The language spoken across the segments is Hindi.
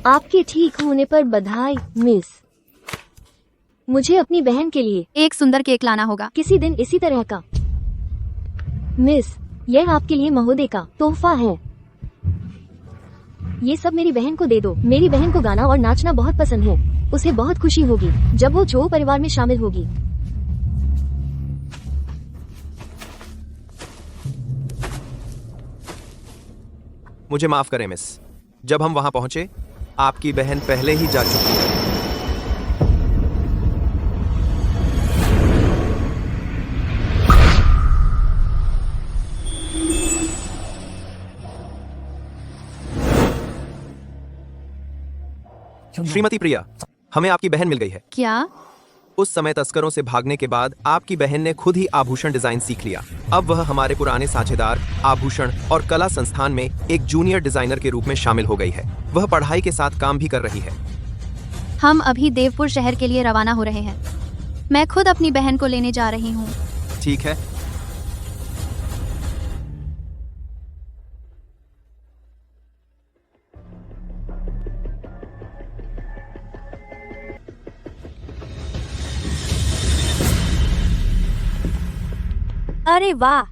आपके ठीक होने पर बधाई मिस। मुझे अपनी बहन के लिए एक सुंदर केक लाना होगा। किसी दिन इसी तरह का। मिस, यह आपके लिए महोदय का तोहफा है। ये सब मेरी बहन को दे दो। मेरी बहन को गाना और नाचना बहुत पसंद है। उसे बहुत खुशी होगी जब वो जो परिवार में शामिल होगी। मुझे माफ करें मिस, जब हम वहां पहुंचे आपकी बहन पहले ही जा चुकी है। श्रीमती प्रिया, हमें आपकी बहन मिल गई है। क्या? उस समय तस्करों से भागने के बाद आपकी बहन ने खुद ही आभूषण डिजाइन सीख लिया। अब वह हमारे पुराने साझेदार आभूषण और कला संस्थान में एक जूनियर डिजाइनर के रूप में शामिल हो गई है। वह पढ़ाई के साथ काम भी कर रही है। हम अभी देवपुर शहर के लिए रवाना हो रहे हैं। मैं खुद अपनी बहन को लेने जा रही हूँ। ठीक है। अरे वाह,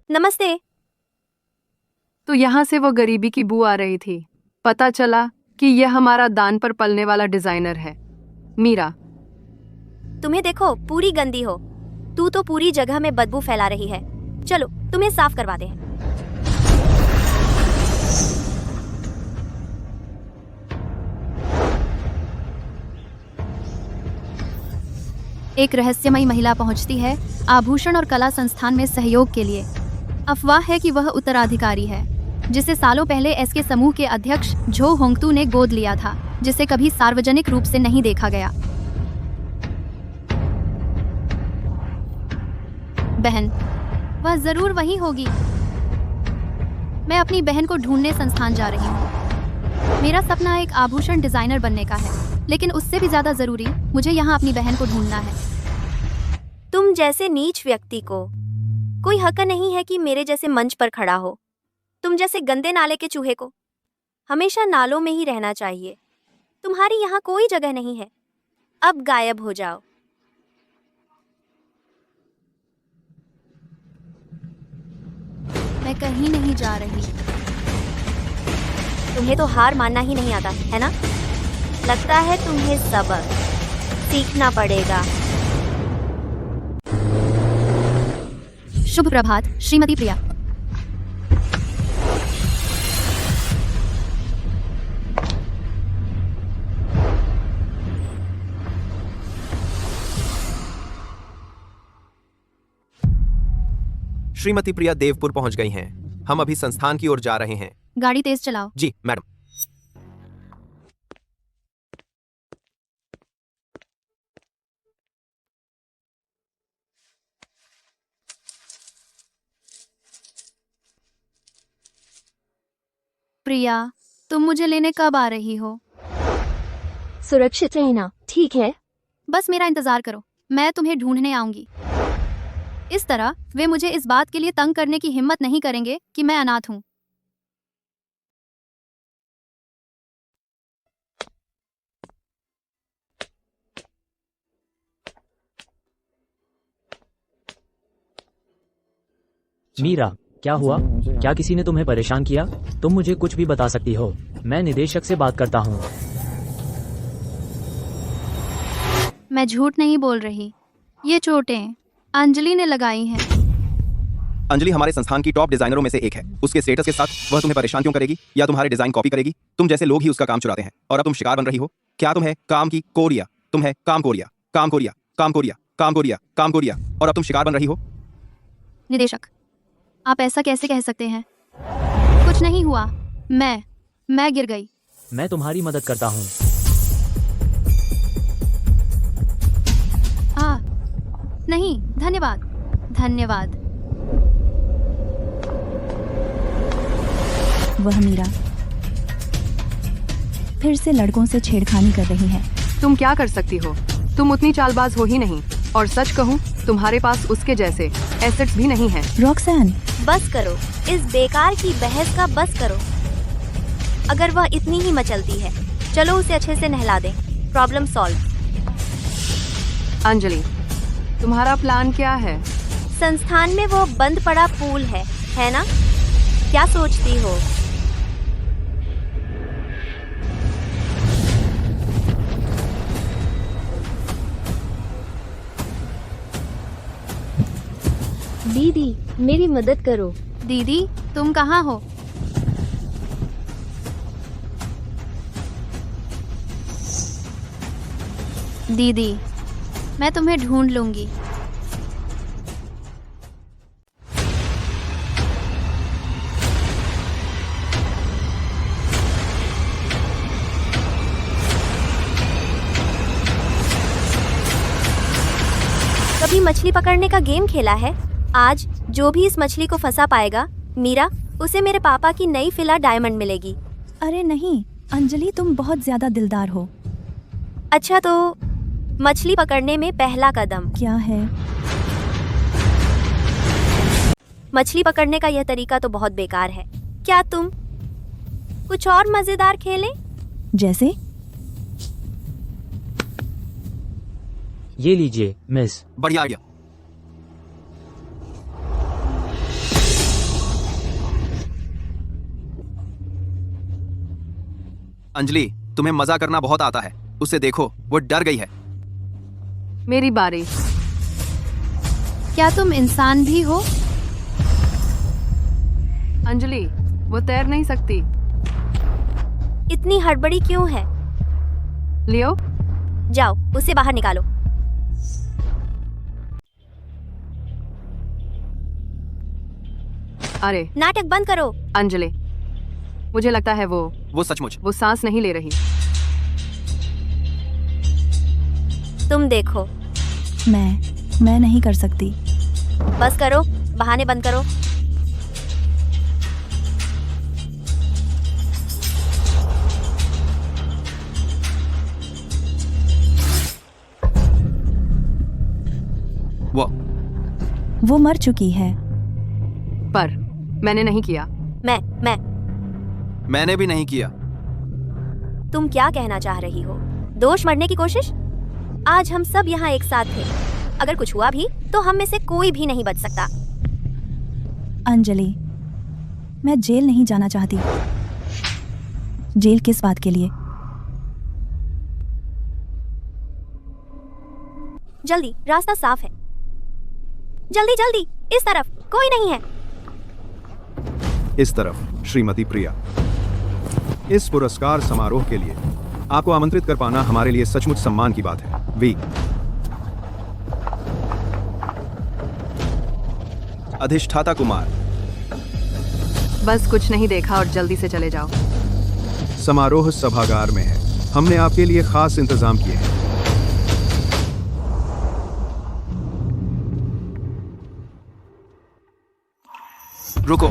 नमस्ते। तो यहाँ से वो गरीबी की बू आ रही थी। पता चला कि यह हमारा दान पर पलने वाला डिजाइनर है। मीरा, तुम्हें देखो, पूरी गंदी हो। तू तो पूरी जगह में बदबू फैला रही है। चलो तुम्हें साफ करवा दे। एक रहस्यमयी महिला पहुंचती है आभूषण और कला संस्थान में सहयोग के लिए। अफवाह है कि वह उत्तराधिकारी है जिसे सालों पहले एसके समूह के अध्यक्ष झो होंगतू ने गोद लिया था, जिसे कभी सार्वजनिक रूप से नहीं देखा गया। बहन, वह जरूर वही होगी। मैं अपनी बहन को ढूंढने संस्थान जा रही हूँ। मेरा सपना एक आभूषण डिजाइनर बनने का है, लेकिन उससे भी ज्यादा जरूरी मुझे यहाँ अपनी बहन को ढूंढना है। तुम जैसे नीच व्यक्ति को कोई हक नहीं है कि मेरे जैसे मंच पर खड़ा हो। तुम जैसे गंदे नाले के चूहे को हमेशा नालों में ही रहना चाहिए। तुम्हारी यहाँ कोई जगह नहीं है। अब गायब हो जाओ। मैं कहीं नहीं जा रही। तुम्हें तो हार मानना ही नहीं आता है ना? लगता है तुम्हें सबक सीखना पड़ेगा। शुभ प्रभात श्रीमती प्रिया। श्रीमती प्रिया देवपुर पहुंच गई हैं। हम अभी संस्थान की ओर जा रहे हैं। गाड़ी तेज चलाओ। जी मैडम। प्रिया, तुम मुझे लेने कब आ रही हो? सुरक्षित रहना, ठीक है? बस मेरा इंतजार करो, मैं तुम्हें ढूंढने आऊंगी। इस तरह वे मुझे इस बात के लिए तंग करने की हिम्मत नहीं करेंगे कि मैं अनाथ हूँ। मीरा, क्या हुआ? क्या किसी ने तुम्हें परेशान किया? तुम मुझे कुछ भी बता सकती हो। मैं निदेशक से बात करता हूँ। मैं झूठ नहीं बोल रही। ये चोटें अंजलि ने लगाई हैं। अंजलि हमारे संस्थान की टॉप डिजाइनरों में से एक है। उसके स्टेटस के साथ वह तुम्हें परेशान क्यों करेगी या तुम्हारे डिजाइन कॉपी करेगी? तुम जैसे लोग ही उसका काम चुराते हैं और अब तुम शिकार बन रही हो। क्या तुम्हें काम की कोरिया? तुम्हें काम कोरिया, काम कोरिया, काम कोरिया, काम कोरिया, काम कोरिया, और अब तुम शिकार बन रही हो। निदेशक, आप ऐसा कैसे कह सकते हैं? कुछ नहीं हुआ। मैं गिर गई। मैं तुम्हारी मदद करता हूँ। नहीं, धन्यवाद धन्यवाद। वह मीरा फिर से लड़कों से छेड़खानी कर रही है। तुम क्या कर सकती हो? तुम उतनी चालबाज हो ही नहीं, और सच कहूँ तुम्हारे पास उसके जैसे एसेट्स भी नहीं है। रॉक्सैन, बस करो, इस बेकार की बहस का बस करो। अगर वह इतनी ही मचलती है, चलो उसे अच्छे से नहला दें। Problem solve. अंजलि, तुम्हारा प्लान क्या है? संस्थान में वो बंद पड़ा पूल है ना? क्या सोचती हो? दीदी, मेरी मदद करो। दीदी, तुम कहाँ हो? दीदी, मैं तुम्हें ढूंढ लूंगी। कभी मछली पकड़ने का गेम खेला है? आज जो भी इस मछली को फंसा पाएगा, मीरा, उसे मेरे पापा की नई फिला डायमंड मिलेगी। अरे नहीं अंजलि, तुम बहुत ज्यादा दिलदार हो। अच्छा तो मछली पकड़ने में पहला कदम क्या है? मछली पकड़ने का यह तरीका तो बहुत बेकार है। क्या तुम कुछ और मजेदार खेलें? जैसे? ये लीजिए मिस। बढ़िया आइडिया। अंजलि, तुम्हें मजा करना बहुत आता है। उसे देखो, वो डर गई है। मेरी बारी। क्या तुम इंसान भी हो? अंजलि, वो तैर नहीं सकती। इतनी हड़बड़ी क्यों है? लियो, जाओ, उसे बाहर निकालो। अरे नाटक बंद करो। अंजलि, मुझे लगता है वो सचमुच। वो सांस नहीं ले रही। तुम देखो। मैं नहीं कर सकती। बस करो, बहाने बंद करो। वो मर चुकी है। पर मैंने नहीं किया। मैंने भी नहीं किया। तुम क्या कहना चाह रही हो? दोष मरने की कोशिश? आज हम सब यहाँ एक साथ थे। अगर कुछ हुआ भी तो हम में से कोई भी नहीं बच सकता। अंजलि, मैं जेल नहीं जाना चाहती। जेल किस बात के लिए? जल्दी, रास्ता साफ है। जल्दी जल्दी, इस तरफ कोई नहीं है। इस तरफ श्रीमती प्रिया। इस पुरस्कार समारोह के लिए आपको आमंत्रित कर पाना हमारे लिए सचमुच सम्मान की बात है। वी। अधिष्ठाता कुमार। बस कुछ नहीं देखा और जल्दी से चले जाओ। समारोह सभागार में है। हमने आपके लिए खास इंतजाम किए हैं। रुको।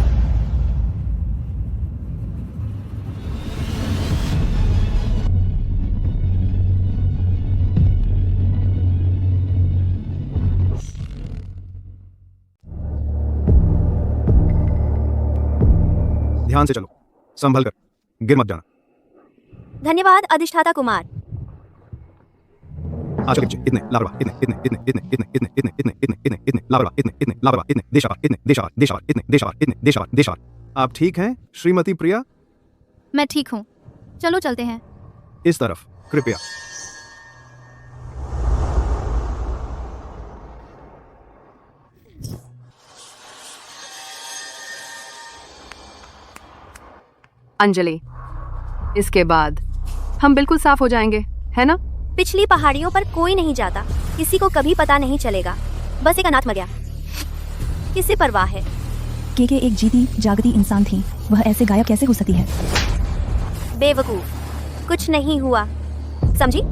ध्यान से चलो, संभल कर, गिर मत जाना। धन्यवाद अधिष्ठाता कुमार। आचल इतने लापरवाह, इतने लापरवाह, इतने लापरवाह, इतने देशावर। आप ठीक हैं श्रीमती प्रिया? मैं ठीक हूँ। चलो चलते हैं। इस तरफ कृपया। अंजलि, इसके बाद हम बिल्कुल साफ हो जाएंगे, है ना? पिछली पहाड़ियों पर कोई नहीं जाता, किसी को कभी पता नहीं चलेगा। बस एक अनाथ मर गया, किसे परवाह है? के एक जीती जागती इंसान थी, वह ऐसे गायब कैसे हो सकती है? बेवकूफ, कुछ नहीं हुआ, समझी?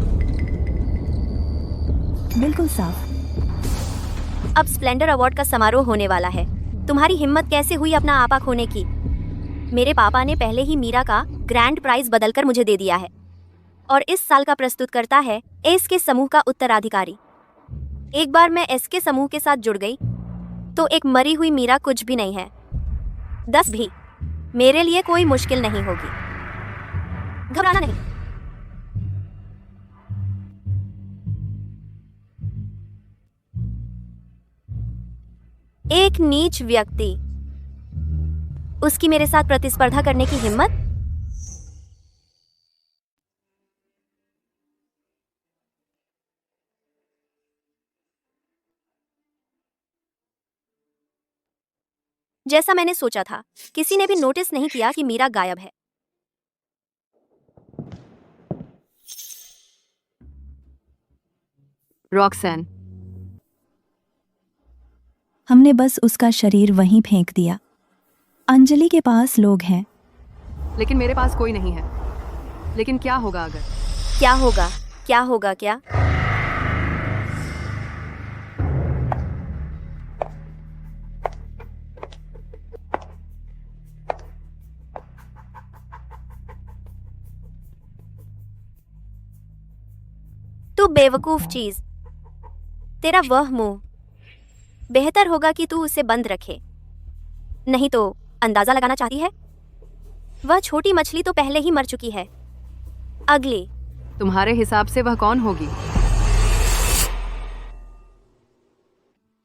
बिल्कुल साफ। अब स्प्लेंडर अवार्ड का समारोह होने वाला है। तुम्हारी हिम्मत कैसे हुई अपना आपा खोने की? मेरे पापा ने पहले ही मीरा का ग्रैंड प्राइज बदलकर मुझे दे दिया है और इस साल का प्रस्तुत करता है एस के समूह का उत्तराधिकारी। एक बार मैं एस के समूह के साथ जुड़ गई तो एक मरी हुई मीरा कुछ भी नहीं है। 10 भी मेरे लिए कोई मुश्किल नहीं होगी। घबराना नहीं। एक नीच व्यक्ति, उसकी मेरे साथ प्रतिस्पर्धा करने की हिम्मत। जैसा मैंने सोचा था, किसी ने भी नोटिस नहीं किया कि मीरा गायब है। रॉक्सैन, हमने बस उसका शरीर वहीं फेंक दिया। अंजलि के पास लोग हैं। लेकिन मेरे पास कोई नहीं है। लेकिन क्या होगा अगर? क्या होगा? क्या होगा? क्या? तू बेवकूफ चीज, तेरा वह मुंह। बेहतर होगा कि तू उसे बंद रखे, नहीं तो अंदाजा लगाना चाहती है? वह छोटी मछली तो पहले ही मर चुकी है। अगली। तुम्हारे हिसाब से वह कौन होगी?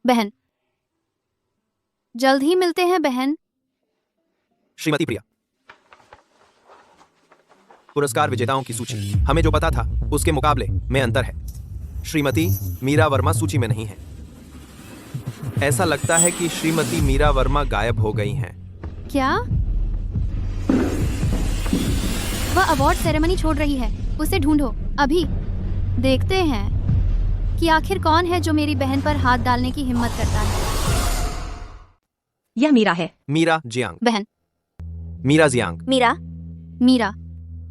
बहन, जल्द ही मिलते हैं बहन। श्रीमती प्रिया, पुरस्कार विजेताओं की सूची। हमें जो पता था उसके मुकाबले में अंतर है। श्रीमती मीरा वर्मा सूची में नहीं है। ऐसा लगता है कि श्रीमती मीरा वर्मा गायब हो गई हैं। क्या? वह अवार्ड सेरेमनी छोड़ रही है। उसे ढूंढो अभी। देखते हैं कि आखिर कौन है जो मेरी बहन पर हाथ डालने की हिम्मत करता है। यह मीरा है। मीरा जियांग। बहन। मीरा जियांग। मीरा। मीरा।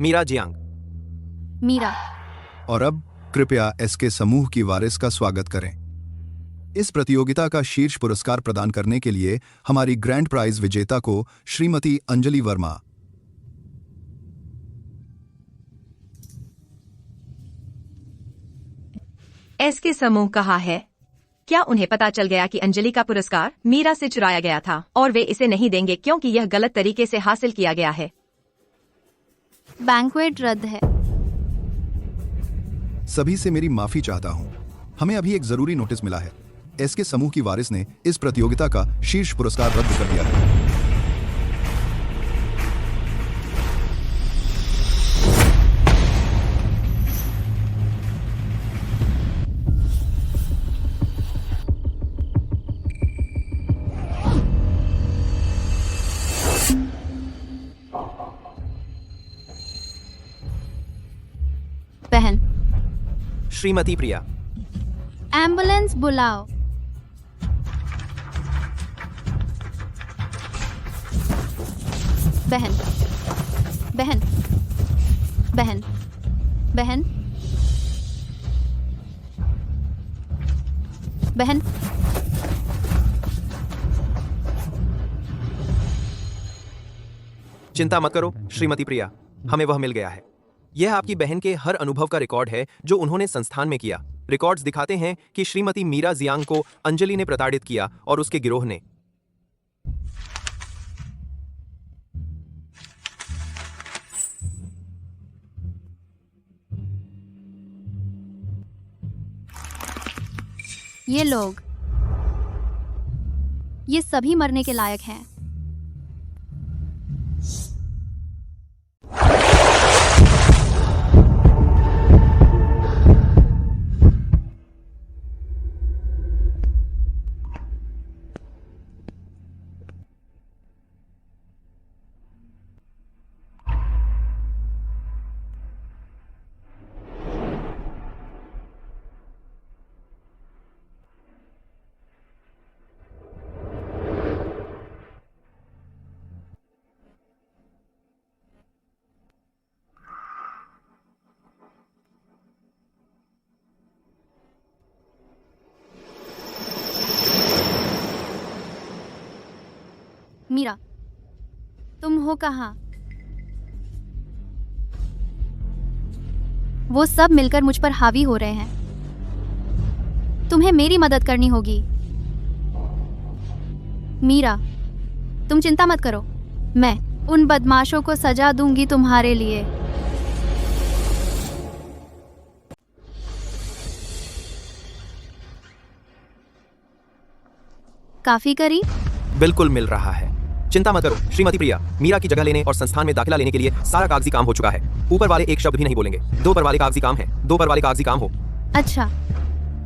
मीरा जियांग। मीरा। और अब कृपया एसके समूह की वारिस का स्वागत करें। इस प्रतियोगिता का शीर्ष पुरस्कार प्रदान करने के लिए हमारी ग्रैंड प्राइज विजेता को श्रीमती अंजलि वर्मा। एसके समूह कहा है, क्या उन्हें पता चल गया कि अंजलि का पुरस्कार मीरा से चुराया गया था और वे इसे नहीं देंगे क्योंकि यह गलत तरीके से हासिल किया गया है? बैंक्वेट रद्द है। सभी से मेरी माफी चाहता हूं। हमें अभी एक जरूरी नोटिस मिला है। एसके समूह की वारिस ने इस प्रतियोगिता का शीर्ष पुरस्कार रद्द कर दिया है। बहन। श्रीमती प्रिया। एम्बुलेंस बुलाओ। बहन। बहन। बहन। बहन। बहन। चिंता मत करो श्रीमती प्रिया, हमें वह मिल गया है। यह आपकी बहन के हर अनुभव का रिकॉर्ड है जो उन्होंने संस्थान में किया। रिकॉर्ड्स दिखाते हैं कि श्रीमती मीरा जियांग को अंजलि ने प्रताड़ित किया और उसके गिरोह ने। ये लोग, ये सभी मरने के लायक हैं। मीरा, तुम हो कहाँ? वो सब मिलकर मुझ पर हावी हो रहे हैं। तुम्हें मेरी मदद करनी होगी। मीरा, तुम चिंता मत करो, मैं उन बदमाशों को सजा दूंगी तुम्हारे लिए। काफी करीब? बिल्कुल मिल रहा है। चिंता मत करो श्रीमती प्रिया, मीरा की जगह लेने और संस्थान में दाखिला लेने के लिए सारा कागजी काम हो चुका है। ऊपर वाले एक शब्द भी नहीं बोलेंगे। 2 पर वाले कागजी काम है, 2 पर वाले कागजी काम हो। अच्छा,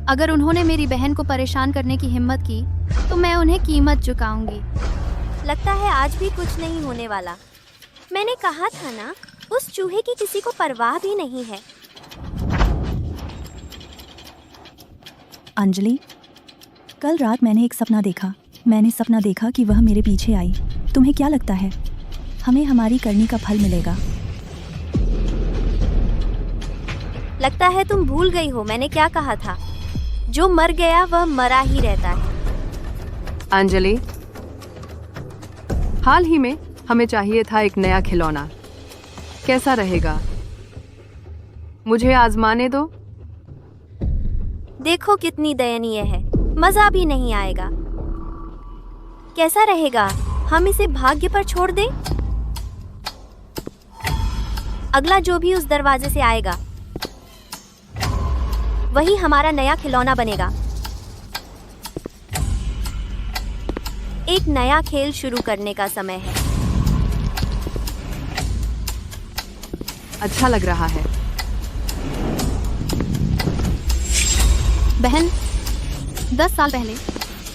अगर उन्होंने मेरी बहन को परेशान करने की हिम्मत की तो मैं उन्हें कीमत चुकाऊंगी। लगता है आज भी कुछ नहीं होने वाला। मैंने कहा था ना, उस चूहे की किसी को परवाह भी नहीं है। अंजलि, कल रात मैंने एक सपना देखा। मैंने सपना देखा कि वह मेरे पीछे आई। तुम्हें क्या लगता है हमें हमारी करनी का फल मिलेगा? लगता है तुम भूल गई हो मैंने क्या कहा था। जो मर गया वह मरा ही रहता है। अंजलि, हाल ही में हमें चाहिए था एक नया खिलौना। कैसा रहेगा? मुझे आजमाने दो। देखो कितनी दयनीय है, मजा भी नहीं आएगा। कैसा रहेगा हम इसे भाग्य पर छोड़ दें? अगला जो भी उस दरवाजे से आएगा वही हमारा नया खिलौना बनेगा। एक नया खेल शुरू करने का समय है। अच्छा लग रहा है। बहन, 10 साल पहले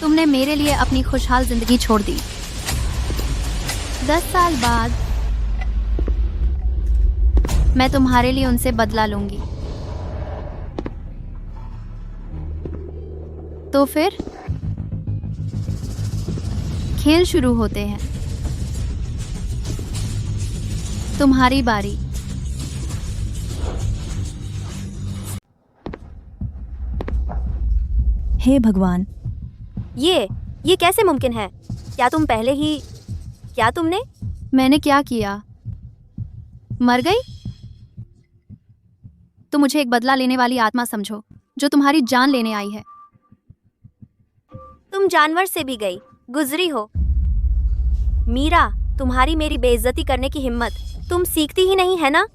तुमने मेरे लिए अपनी खुशहाल जिंदगी छोड़ दी। 10 साल बाद मैं तुम्हारे लिए उनसे बदला लूंगी। तो फिर खेल शुरू होते हैं। तुम्हारी बारी। हे भगवान, ये कैसे मुमकिन है? क्या तुमने? मैंने क्या किया? मर गई? तो मुझे एक बदला लेने वाली आत्मा समझो जो तुम्हारी जान लेने आई है। तुम जानवर से भी गई गुजरी हो। मीरा, तुम्हारी मेरी बेइज्जती करने की हिम्मत तुम सीखती ही नहीं है ना?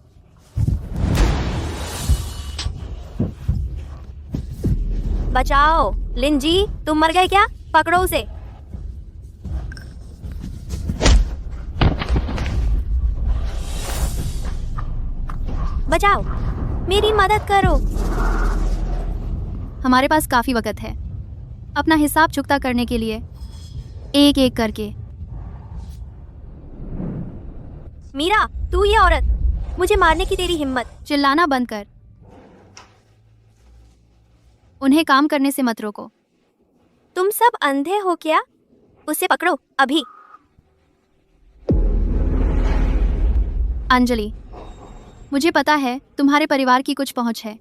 बचाओ। लिंजी, तुम मर गए क्या? पकड़ो उसे। बचाओ, मेरी मदद करो। हमारे पास काफी वक्त है अपना हिसाब चुकता करने के लिए, एक एक करके। मीरा, तू ये औरत, मुझे मारने की तेरी हिम्मत। चिल्लाना बंद कर। उन्हें काम करने से मत रोको। तुम सब अंधे हो क्या? उसे पकड़ो अभी। अंजलि, मुझे पता है तुम्हारे परिवार की कुछ पहुंच है,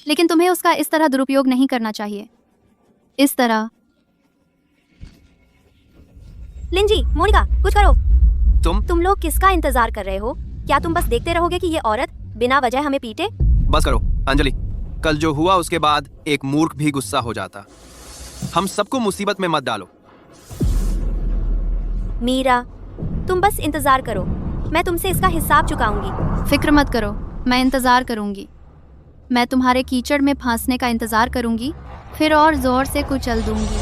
लेकिन तुम्हें उसका इस तरह दुरुपयोग नहीं करना चाहिए। इस तरह। लिंजी, मोनिका, कुछ करो। तुम लोग किसका इंतजार कर रहे हो? क्या तुम बस देखते रहोगे कि ये औरत बिना वजह हमें पीटे? बस करो अंजलि, कल जो हुआ उसके बाद एक मूर्ख भी गुस्सा हो जाता। हम सबको मुसीबत में मत डालो। मीरा, तुम बस इंतजार करो, मैं तुमसे इसका हिसाब चुकाऊंगी। फिक्र मत करो, मैं इंतजार करूंगी। मैं तुम्हारे कीचड़ में फांसने का इंतजार करूंगी, फिर और जोर से कुचल दूंगी।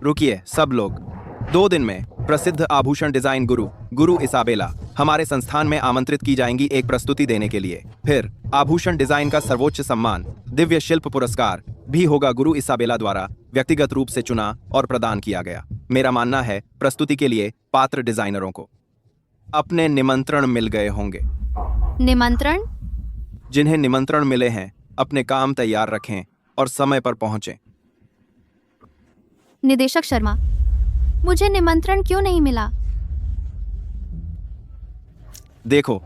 रुकिए सब लोग। 2 दिन में प्रसिद्ध आभूषण डिजाइन गुरु इसाबेला हमारे संस्थान में आमंत्रित की जाएंगी एक प्रस्तुति देने के लिए। फिर आभूषण डिजाइन का सर्वोच्च सम्मान दिव्य शिल्प पुरस्कार भी होगा गुरु इसाबेला द्वारा व्यक्तिगत रूप से चुना और प्रदान किया गया। मेरा मानना है प्रस्तुति के लिए पात्र डिजाइनरों को अपने निमंत्रण मिल गए होंगे। निमंत्रण? जिन्हें निमंत्रण मिले हैं अपने काम तैयार रखें और समय पर पहुंचें। निदेशक शर्मा, मुझे निमंत्रण क्यों नहीं मिला? देखो,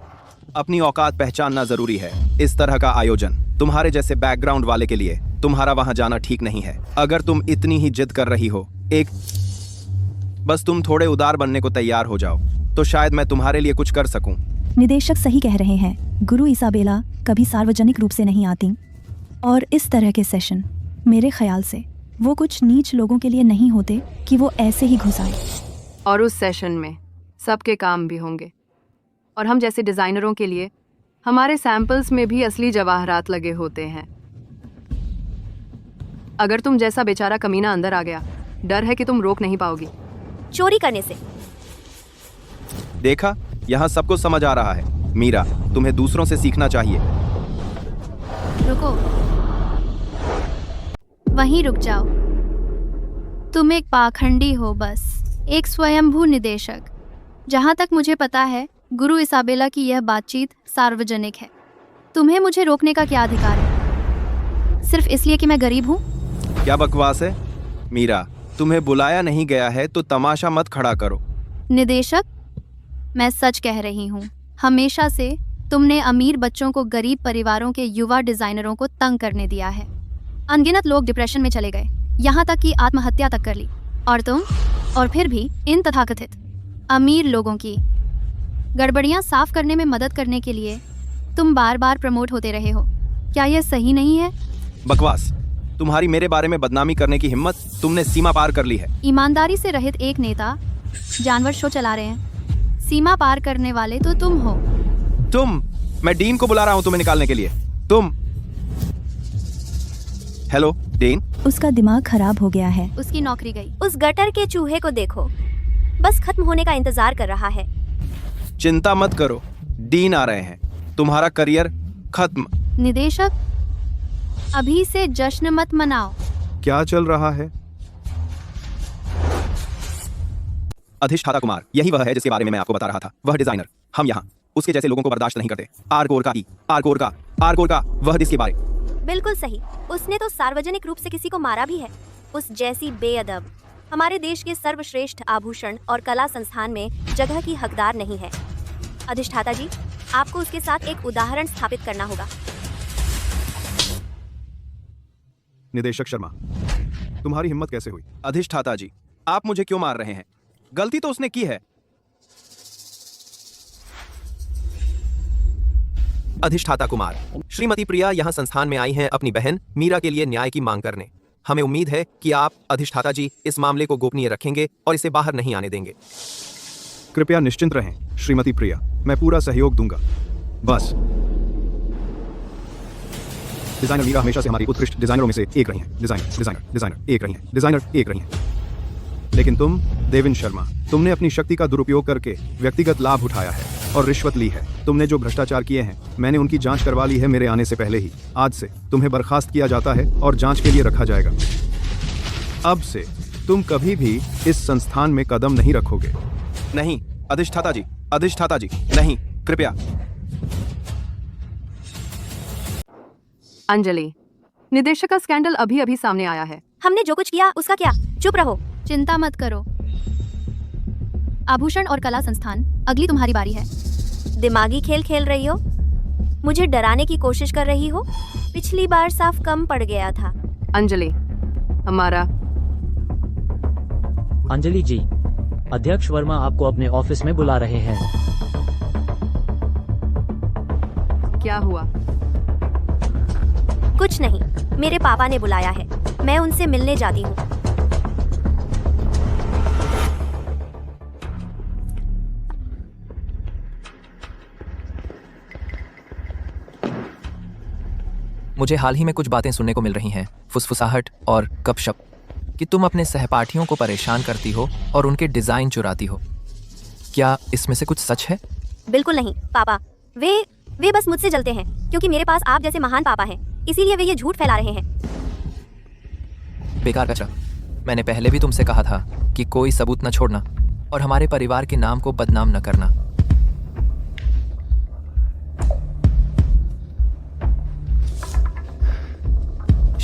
अपनी औकात पहचानना जरूरी है। इस तरह का आयोजन तुम्हारे जैसे बैकग्राउंड वाले के लिए तुम्हारा वहां जाना ठीक नहीं है। अगर तुम इतनी ही जिद कर रही हो, बस तुम थोड़े उदार बनने को तैयार हो जाओ, तो शायद मैं तुम्हारे लिए कुछ कर सकूं। निदेशक सही कह रहे हैं। गुरु इसाबेला कभी सार्वजनिक रूप से नहीं आती, और इस तरह के सेशन मेरे ख्याल से वो कुछ नीच लोगों के लिए नहीं होते कि वो ऐसे ही घुस आए। और उस सेशन में सबके काम भी होंगे, और हम जैसे डिज़ाइनरों के लिए हमारे सैंपल्स में भी असली जवाहरात लगे होते हैं। अगर तुम जैसा बेचारा कमीना अंदर आ गया, डर है कि तुम रोक नहीं पाओगी। चोरी करने से। देखा, यहाँ सबको समझ आ रहा है। मीरा, तुम्हें दूसरों से सीखना चाहिए। रुको, वहीं रुक जाओ। तुम एक पाखंडी हो, बस एक स्वयंभू निदेशक। जहां तक मुझे पता है, गुरु इसाबेला की यह बातचीत सार्वजनिक है। तुम्हें मुझे रोकने का क्या अधिकार है? सिर्फ इसलिए कि मैं गरीब हूँ? क्या बकवास है? मीरा, तुम्हें बुलाया नहीं गया है तो तमाशा मत खड़ा करो। निदेशक, मैं सच कह रही हूँ। हमेशा से तुमने अमीर बच्चों को गरीब परिवारों के युवा डिजाइनरों को तंग करने दिया है। अनगिनत लोग डिप्रेशन में चले गए, यहाँ तक कि आत्महत्या तक कर ली। और तुम, और फिर भी इन तथाकथित अमीर लोगों की गड़बड़ियाँ साफ करने में मदद करने के लिए तुम बार बार प्रमोट होते रहे हो। क्या यह सही नहीं है? बकवास। तुम्हारी मेरे बारे में बदनामी करने की हिम्मत तुमने सीमा पार कर ली है। ईमानदारी से रहित एक नेता जानवर शो चला रहे हैं। सीमा पार करने वाले तो तुम हो। तुम? मैं डीन को बुला रहा हूँ तुम्हें निकालने के लिए। तुम? Hello dean. उसका दिमाग खराब हो गया है। उसकी नौकरी गई। उस गटर के चूहे को देखो, बस खत्म होने का इंतजार कर रहा है। चिंता मत करो, डीन आ रहे हैं। तुम्हारा करियर खत्म। निदेशक, अभी से जश्न मत मनाओ। क्या चल रहा है? अधिष्ठाता कुमार, यही वह है जिसके बारे में मैं आपको बता रहा था। वह डिजाइनर। हम यहाँ उसके जैसे लोगों को बर्दाश्त नहीं करते। आरकोर का वह जिसके बारे। बिल्कुल सही। उसने तो सार्वजनिक रूप से किसी को मारा भी है। उस जैसी बेअदब हमारे देश के सर्वश्रेष्ठ आभूषण और कला संस्थान में जगह की हकदार नहीं है। अधिष्ठाता जी, आपको उसके साथ एक उदाहरण स्थापित करना होगा। निदेशक शर्मा, तुम्हारी हिम्मत कैसे हुई? अधिष्ठाता जी, आप मुझे क्यों मार रहे हैं? गलती तो उसने की है। अधिष्ठाता कुमार, श्रीमती प्रिया यहाँ संस्थान में आई हैं अपनी बहन मीरा के लिए न्याय की मांग करने। हमें उम्मीद है कि आप अधिष्ठाता जी इस मामले को गोपनीय रखेंगे और इसे बाहर नहीं आने देंगे। कृपया निश्चिंत रहें श्रीमती प्रिया, मैं पूरा सहयोग दूंगा। बस डिजाइनर मीरा हमेशा से हमारी उत्कृष्ट डिजाइनरों में से एक रही हैं। डिजाइनर एक रही हैं। लेकिन तुम, देविन शर्मा, तुमने अपनी शक्ति का दुरुपयोग करके व्यक्तिगत लाभ उठाया है और रिश्वत ली है। तुमने जो भ्रष्टाचार किए हैं, मैंने उनकी जांच करवा ली है मेरे आने से पहले ही। आज से तुम्हें बर्खास्त किया जाता है और जांच के लिए रखा जाएगा। अब से तुम कभी भी इस संस्थान में कदम नहीं रखोगे। नहीं अधिष्ठाता जी, नहीं, कृपया। अंजलि, निदेशक का स्कैंडल अभी अभी सामने आया है। हमने जो कुछ किया उसका क्या? चुप रहो। चिंता मत करो। आभूषण और कला संस्थान, अगली तुम्हारी बारी है। दिमागी खेल खेल रही हो? मुझे डराने की कोशिश कर रही हो? पिछली बार साफ कम पड़ गया था। अंजलि, हमारा अंजलि जी, अध्यक्ष वर्मा आपको अपने ऑफिस में बुला रहे हैं। क्या हुआ? कुछ नहीं, मेरे पापा ने बुलाया है। मैं उनसे मिलने जाती हूँ। मुझे हाल ही में कुछ बातें सुनने को मिल रही हैं, फुसफुसाहट और गपशप, कि तुम अपने सहपाठियों को परेशान करती हो और उनके डिजाइन चुराती हो। क्या इसमें से कुछ सच है? बिल्कुल नहीं पापा, वे बस मुझसे जलते हैं क्योंकि मेरे पास आप जैसे महान पापा हैं, इसीलिए वे ये झूठ फैला रहे हैं। बेकार कचरा। मैंने पहले भी तुमसे कहा था कि कोई सबूत न छोड़ना और हमारे परिवार के नाम को बदनाम न करना।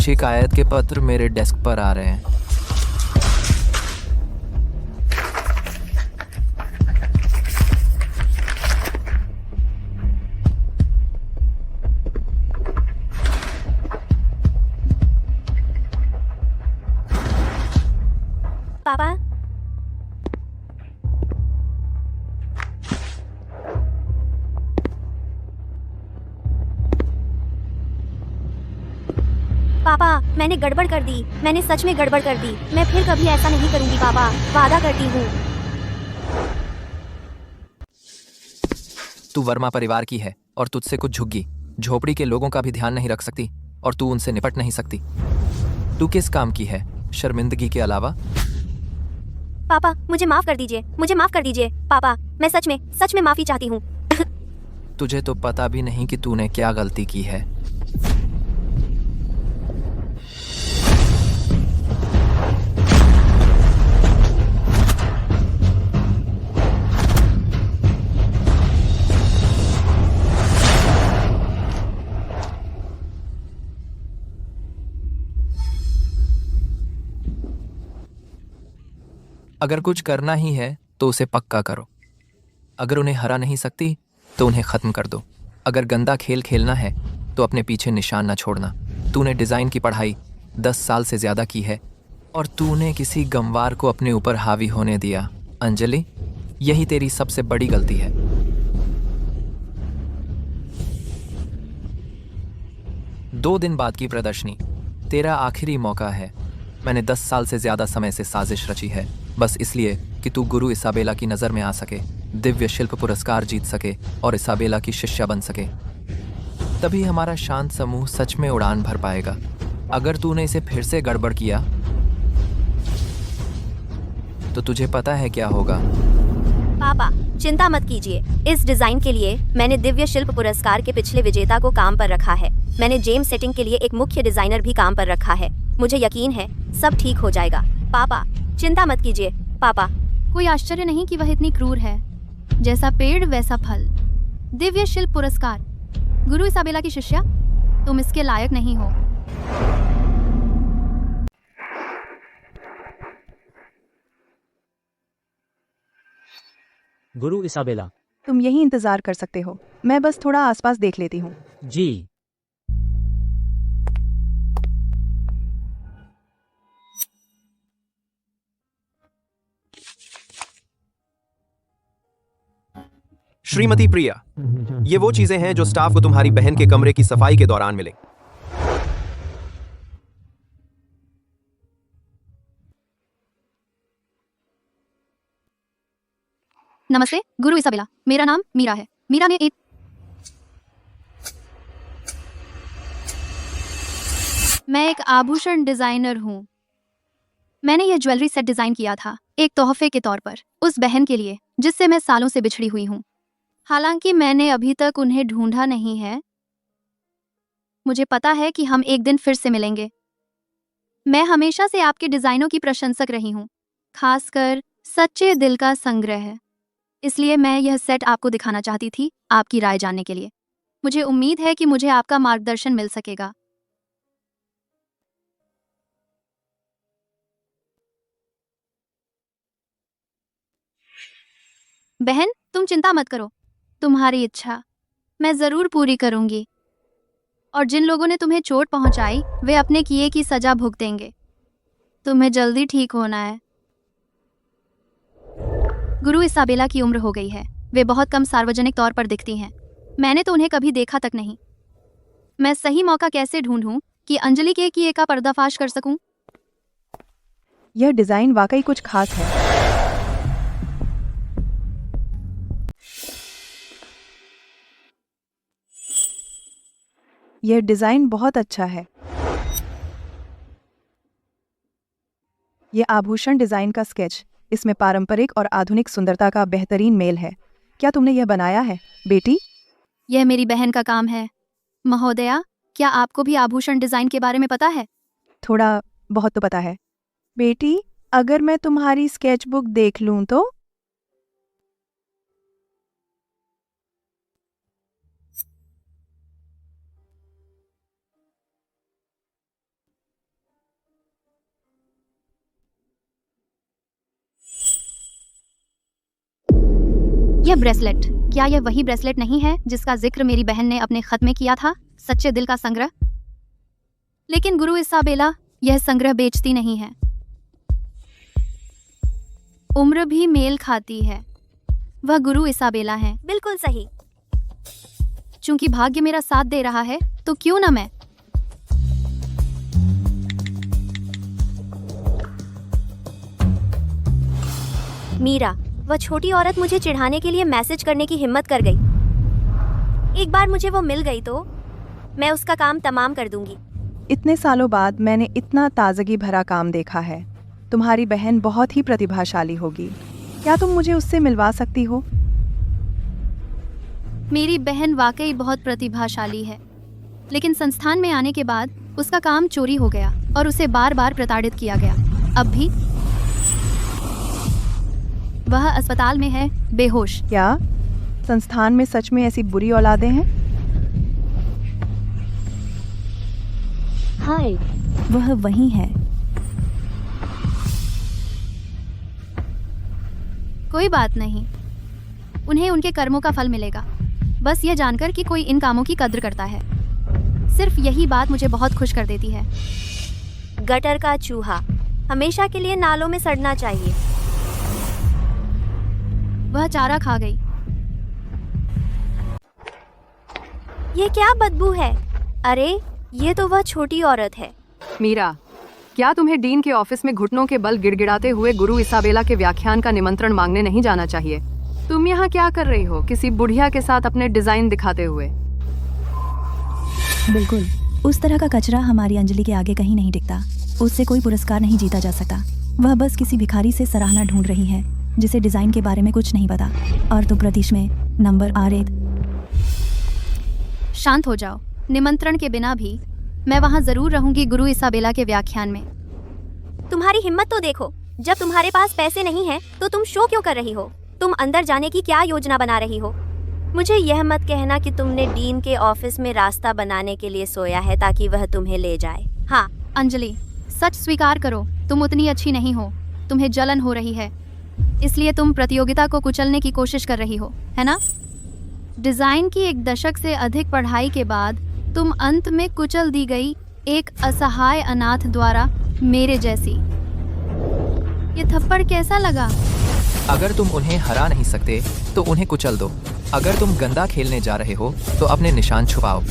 शिकायत के पत्र मेरे डेस्क पर आ रहे हैं। पापा, पापा, मैंने गड़बड़ कर दी। मैंने सच में गड़बड़ कर दी। मैं फिर कभी ऐसा नहीं करूंगी पापा, वादा करती हूँ। तू वर्मा परिवार की है और तुझसे कुछ झुग्गी झोपड़ी के लोगों का भी ध्यान नहीं रख सकती और तू उनसे निपट नहीं सकती। तू किस काम की है शर्मिंदगी के अलावा? पापा मुझे माफ कर दीजिए, मुझे माफ कर दीजिए पापा, मैं सच में माफी चाहती हूँ। तुझे तो पता भी नहीं कि तूने क्या गलती की है। अगर कुछ करना ही है तो उसे पक्का करो। अगर उन्हें हरा नहीं सकती तो उन्हें ख़त्म कर दो। अगर गंदा खेल खेलना है तो अपने पीछे निशान न छोड़ना। तूने डिज़ाइन की पढ़ाई 10 साल से ज़्यादा की है और तूने किसी गंवार को अपने ऊपर हावी होने दिया। अंजलि, यही तेरी सबसे बड़ी गलती है। दो दिन बाद की प्रदर्शनी तेरा आखिरी मौका है। मैंने 10 साल से ज़्यादा समय से साजिश रची है, बस इसलिए कि तू गुरु इसाबेला की नज़र में आ सके, दिव्य शिल्प पुरस्कार जीत सके और इसाबेला की शिष्या बन सके। तभी हमारा शांत समूह सच में उड़ान भर पाएगा। अगर तूने इसे फिर से गड़बड़ किया तो तुझे पता है क्या होगा। पापा चिंता मत कीजिए, इस डिजाइन के लिए मैंने दिव्य शिल्प पुरस्कार के पिछले विजेता को काम पर रखा है। मैंने जेम सेटिंग के लिए एक मुख्य डिजाइनर भी काम पर रखा है। मुझे यकीन है सब ठीक हो जाएगा। पापा चिंता मत कीजिए पापा। कोई आश्चर्य नहीं कि वह इतनी क्रूर है। जैसा पेड़ वैसा फल। दिव्य शिल्प पुरस्कार, गुरु इसाबेला की शिष्या, तुम इसके लायक नहीं हो। गुरु इसाबेला। तुम यही इंतजार कर सकते हो, मैं बस थोड़ा आसपास देख लेती हूँ। जी। श्रीमती प्रिया, ये वो चीजें हैं जो स्टाफ को तुम्हारी बहन के कमरे की सफाई के दौरान मिले। नमस्ते गुरु इसाबेला, मेरा नाम मीरा है। मीरा ने एक मैं एक आभूषण डिजाइनर हूँ। मैंने यह ज्वेलरी सेट डिजाइन किया था एक तोहफे के तौर पर उस बहन के लिए जिससे मैं सालों से बिछड़ी हुई हूँ। हालांकि मैंने अभी तक उन्हें ढूंढा नहीं है। मुझे पता है कि हम एक दिन फिर से मिलेंगे। मैं हमेशा से आपके डिजाइनों की प्रशंसक रही हूँ, खासकर सच्चे दिल का संग्रह। इसलिए मैं यह सेट आपको दिखाना चाहती थी, आपकी राय जानने के लिए। मुझे उम्मीद है कि मुझे आपका मार्गदर्शन मिल सकेगा। बहन, तुम चिंता मत करो, तुम्हारी इच्छा मैं जरूर पूरी करूंगी। और जिन लोगों ने तुम्हें चोट पहुंचाई वे अपने किए की सजा भुगतेंगे। तुम्हें जल्दी ठीक होना है। गुरु इसाबेला की उम्र हो गई है। वे बहुत कम सार्वजनिक तौर पर दिखती हैं। मैंने तो उन्हें कभी देखा तक नहीं। मैं सही मौका कैसे ढूंढूं कि अंजलि के किए का पर्दाफाश कर सकूं? यह डिजाइन वाकई कुछ खास है। यह डिजाइन बहुत अच्छा है। यह आभूषण डिजाइन का स्केच, इसमें पारंपरिक और आधुनिक सुंदरता का बेहतरीन मेल है। क्या तुमने यह बनाया है, बेटी? यह मेरी बहन का काम है। महोदया, क्या आपको भी आभूषण डिजाइन के बारे में पता है? थोड़ा बहुत तो पता है। बेटी, अगर मैं तुम्हारी स्केचबुक देख लूं तो? यह ब्रेसलेट, क्या यह वही ब्रेसलेट नहीं है जिसका जिक्र मेरी बहन ने अपने खत में किया था, सच्चे दिल का संग्रह? लेकिन गुरु इसाबेला यह संग्रह बेचती नहीं है। उम्र भी मेल खाती है। वह गुरु इसाबेला है। बिल्कुल सही। चूंकि भाग्य मेरा साथ दे रहा है तो क्यों ना मैं। मीरा, वह छोटी औरत मुझे चिढ़ाने के लिए मैसेज करने की हिम्मत कर गई। एक बार मुझे वो मिल गई तो मैं उसका काम तमाम कर दूंगी। इतने सालों बाद मैंने इतना ताजगी भरा काम देखा है। तुम्हारी बहन बहुत ही प्रतिभाशाली होगी। क्या तुम मुझे उससे मिलवा सकती हो? मेरी बहन वाकई बहुत प्रतिभाशाली है, लेकिन संस्थान में आने के बाद उसका काम चोरी हो गया और उसे बार बार प्रताड़ित किया गया। अब भी वह अस्पताल में है, बेहोश। क्या संस्थान में सच में ऐसी बुरी औलादें हैं? हाय, वह वही है। कोई बात नहीं, उन्हें उनके कर्मों का फल मिलेगा। बस यह जानकर कि कोई इन कामों की कद्र करता है, सिर्फ यही बात मुझे बहुत खुश कर देती है। गटर का चूहा हमेशा के लिए नालों में सड़ना चाहिए। वह चारा खा गई। ये क्या बदबू है? अरे ये तो वह छोटी औरत है। मीरा, क्या तुम्हें डीन के ऑफिस में घुटनों के बल गिड़गिड़ाते हुए गुरु इसाबेला के व्याख्यान का निमंत्रण मांगने नहीं जाना चाहिए? तुम यहाँ क्या कर रही हो, किसी बुढ़िया के साथ अपने डिजाइन दिखाते हुए? बिल्कुल, उस तरह का कचरा हमारी अंजलि के आगे कहीं नहीं दिखता। उससे कोई पुरस्कार नहीं जीता जा सकता। वह बस किसी भिखारी से सराहना ढूंढ रही है जिसे डिजाइन के बारे में कुछ नहीं पता। और तो प्रतीश में नंबर R1। शांत हो जाओ। निमंत्रण के बिना भी मैं वहाँ जरूर रहूंगी गुरु इसाबेला के व्याख्यान में। तुम्हारी हिम्मत तो देखो। जब तुम्हारे पास पैसे नहीं हैं, तो तुम शो क्यों कर रही हो? तुम अंदर जाने की क्या योजना बना रही हो? मुझे यह मत कहना कि तुमने डीन के ऑफिस में रास्ता बनाने के लिए सोया है ताकि वह तुम्हें ले जाए। हाँ अंजलि, सच स्वीकार करो, तुम उतनी अच्छी नहीं हो। तुम्हें जलन हो रही है, इसलिए तुम प्रतियोगिता को कुचलने की कोशिश कर रही हो, है ना? डिजाइन की 1 दशक से अधिक पढ़ाई के बाद तुम अंत में कुचल दी गई एक असहाय अनाथ द्वारा, मेरे जैसी। ये थप्पड़ कैसा लगा? अगर तुम उन्हें हरा नहीं सकते तो उन्हें कुचल दो। अगर तुम गंदा खेलने जा रहे हो तो अपने निशान छुपाओ।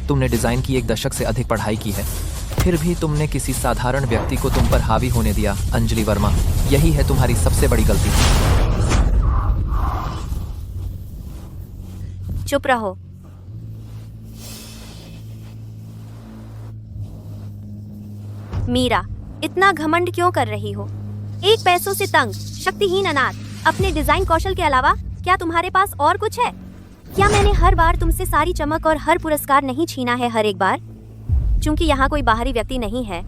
तुमने डिजाइन की 1 दशक से अधिक पढ़ाई की है, फिर भी तुमने किसी साधारण व्यक्ति को तुम पर हावी होने दिया। अंजलि वर्मा, यही है तुम्हारी सबसे बड़ी गलती। चुप रहो। मीरा, इतना घमंड क्यों कर रही हो? एक पैसों से तंग, शक्तिहीन अनाथ। अपने डिजाइन कौशल के अलावा क्या तुम्हारे पास और कुछ है? क्या मैंने हर बार तुमसे सारी चमक और हर पुरस्कार नहीं छीना है हर एक बार? क्योंकि यहाँ कोई बाहरी व्यक्ति नहीं है,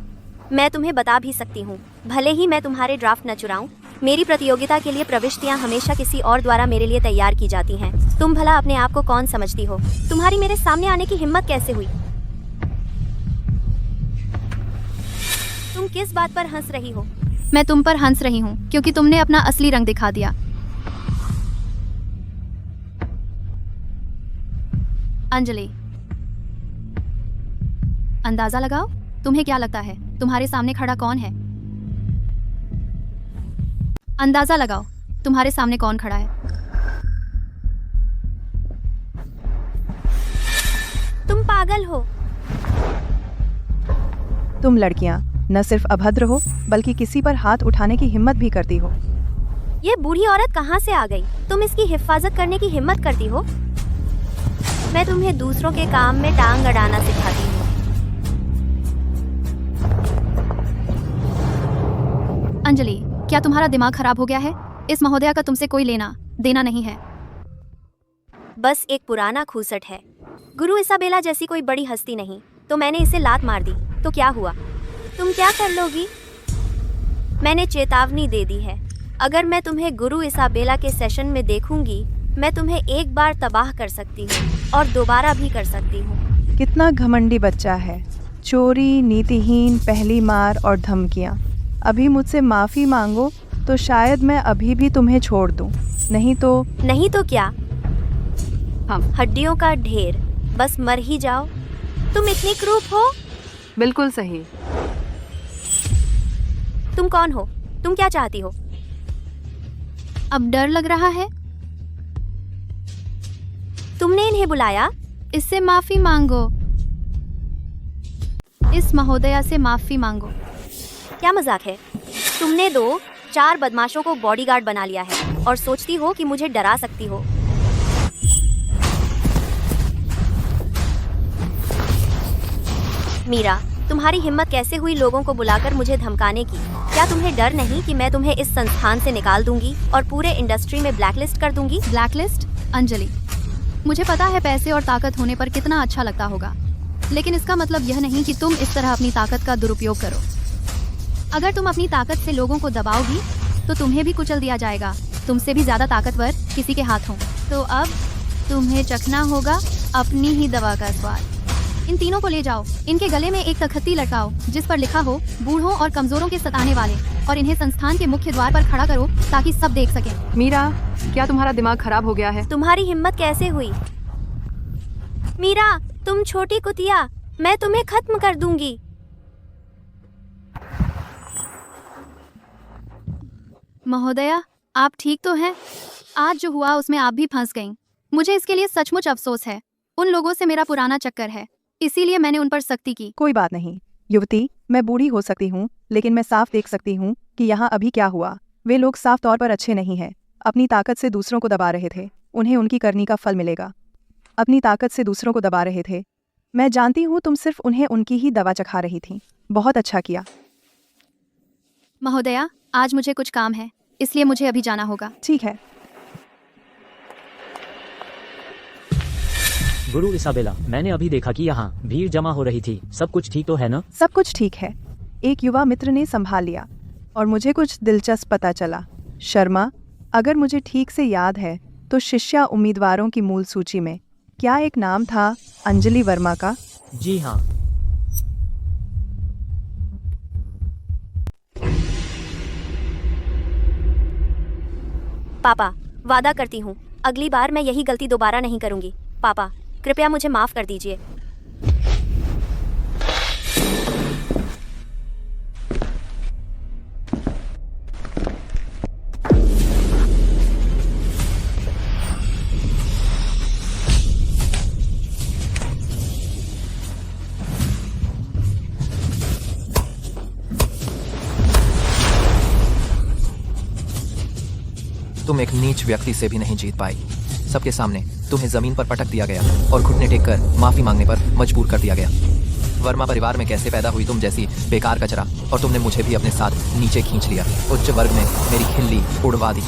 मैं तुम्हें बता भी सकती हूँ। भले ही मैं तुम्हारे ड्राफ्ट न चुराऊं, मेरी प्रतियोगिता के लिए प्रविष्टियाँ हमेशा किसी और द्वारा मेरे लिए तैयार की जाती हैं। तुम भला अपने आप को कौन समझती हो? तुम्हारी मेरे सामने आने की हिम्मत कैसे हुई? तुम किस बात पर हंस रही हो? मैं तुम पर हंस रही हूँ क्योंकि तुमने अपना असली रंग दिखा दिया। अंजलि, अंदाजा लगाओ, तुम्हें क्या लगता है तुम्हारे सामने खड़ा कौन है? अंदाजा लगाओ, तुम्हारे सामने कौन खड़ा है? तुम पागल हो। तुम लड़कियां न सिर्फ अभद्र हो बल्कि किसी पर हाथ उठाने की हिम्मत भी करती हो। ये बूढ़ी औरत कहाँ से आ गई? तुम इसकी हिफाजत करने की हिम्मत करती हो? मैं तुम्हें दूसरों के काम में टांग अड़ाना सिखाती हूँ। अंजलि, क्या तुम्हारा दिमाग खराब हो गया है? इस महोदया का तुमसे कोई लेना देना नहीं है। बस एक पुराना खूसट है। गुरु इसाबेला जैसी कोई बड़ी हस्ती नहीं, तो मैंने इसे लात मार दी तो क्या हुआ? तुम क्या कर लोगी? मैंने चेतावनी दे दी है। अगर मैं तुम्हें गुरु इसाबेला के सेशन में देखूंगी, मैं तुम्हें एक बार तबाह कर सकती हूँ और दोबारा भी कर सकती हूँ। कितना घमंडी बच्चा है। चोरी, नीतिहीन, पहली मार और धमकियाँ। अभी मुझसे माफ़ी मांगो तो शायद मैं अभी भी तुम्हें छोड़ दूँ, नहीं तो क्या? हम हड्डियों का ढेर, बस मर ही जाओ। तुम इतनी क्रूर हो। बिल्कुल सही। तुम कौन हो? तुम क्या चाहती हो? अब डर लग रहा है? तुमने इन्हें बुलाया? इससे माफी मांगो। इस महोदया से माफी मांगो। क्या मजाक है? तुमने 2-4 बदमाशों को बॉडीगार्ड बना लिया है और सोचती हो कि मुझे डरा सकती हो। मीरा, तुम्हारी हिम्मत कैसे हुई लोगों को बुलाकर मुझे धमकाने की? क्या तुम्हें डर नहीं कि मैं तुम्हें इस संस्थान से निकाल दूंगी और पूरे इंडस्ट्री में ब्लैकलिस्ट कर दूंगी? ब्लैकलिस्ट? अंजलि, मुझे पता है पैसे और ताकत होने पर कितना अच्छा लगता होगा, लेकिन इसका मतलब यह नहीं कि तुम इस तरह अपनी ताकत का दुरुपयोग करो। अगर तुम अपनी ताकत से लोगों को दबाओगी तो तुम्हें भी कुचल दिया जाएगा, तुमसे भी ज्यादा ताकतवर किसी के हाथ हो। तो अब तुम्हें चखना होगा अपनी ही दवा का स्वाद। इन तीनों को ले जाओ, इनके गले में एक तख्ती लटकाओ जिस पर लिखा हो बूढ़ों और कमजोरों के सताने वाले, और इन्हें संस्थान के मुख्य द्वार पर खड़ा करो ताकि सब देख सकें। मीरा, क्या तुम्हारा दिमाग खराब हो गया है? तुम्हारी हिम्मत कैसे हुई? मीरा, तुम छोटी कुतिया, मैं तुम्हें खत्म कर दूंगी। महोदया, आप ठीक तो हैं? आज जो हुआ उसमें आप भी फंस गईं। मुझे इसके लिए सचमुच अफसोस है। उन लोगों से मेरा पुराना चक्कर है, इसीलिए मैंने उन पर सख्ती की। कोई बात नहीं युवती, मैं बूढ़ी हो सकती हूँ, लेकिन मैं साफ देख सकती हूँ कि यहाँ अभी क्या हुआ। वे लोग साफ तौर पर अच्छे नहीं हैं, अपनी ताकत से दूसरों को दबा रहे थे। उन्हें उनकी करनी का फल मिलेगा। अपनी ताकत से दूसरों को दबा रहे थे। मैं जानती हूँ तुम सिर्फ उन्हें उनकी ही दवा चखा रही थी। बहुत अच्छा किया। महोदया, आज मुझे कुछ काम है, इसलिए मुझे अभी जाना होगा। ठीक है। गुरु इसाबेला, मैंने अभी देखा कि यहाँ भीड़ जमा हो रही थी। सब कुछ ठीक तो है ना? सब कुछ ठीक है। एक युवा मित्र ने संभाल लिया और मुझे कुछ दिलचस्प पता चला। शर्मा, अगर मुझे ठीक से याद है तो शिष्या उम्मीदवारों की मूल सूची में क्या एक नाम था अंजलि वर्मा का? जी हाँ। पापा, वादा करती हूँ अगली बार मैं यही गलती दोबारा नहीं करूँगी। पापा, कृपया मुझे माफ कर दीजिए। तुम एक नीच व्यक्ति से भी नहीं जीत पाई। सबके सामने तुम्हें जमीन पर पटक दिया गया और घुटने टेककर माफी मांगने पर मजबूर कर दिया गया। वर्मा परिवार में कैसे पैदा हुई तुम जैसी बेकार कचरा, और तुमने मुझे भी अपने साथ नीचे खींच लिया। उच्च वर्ग में मेरी खिल्ली उड़वा दी।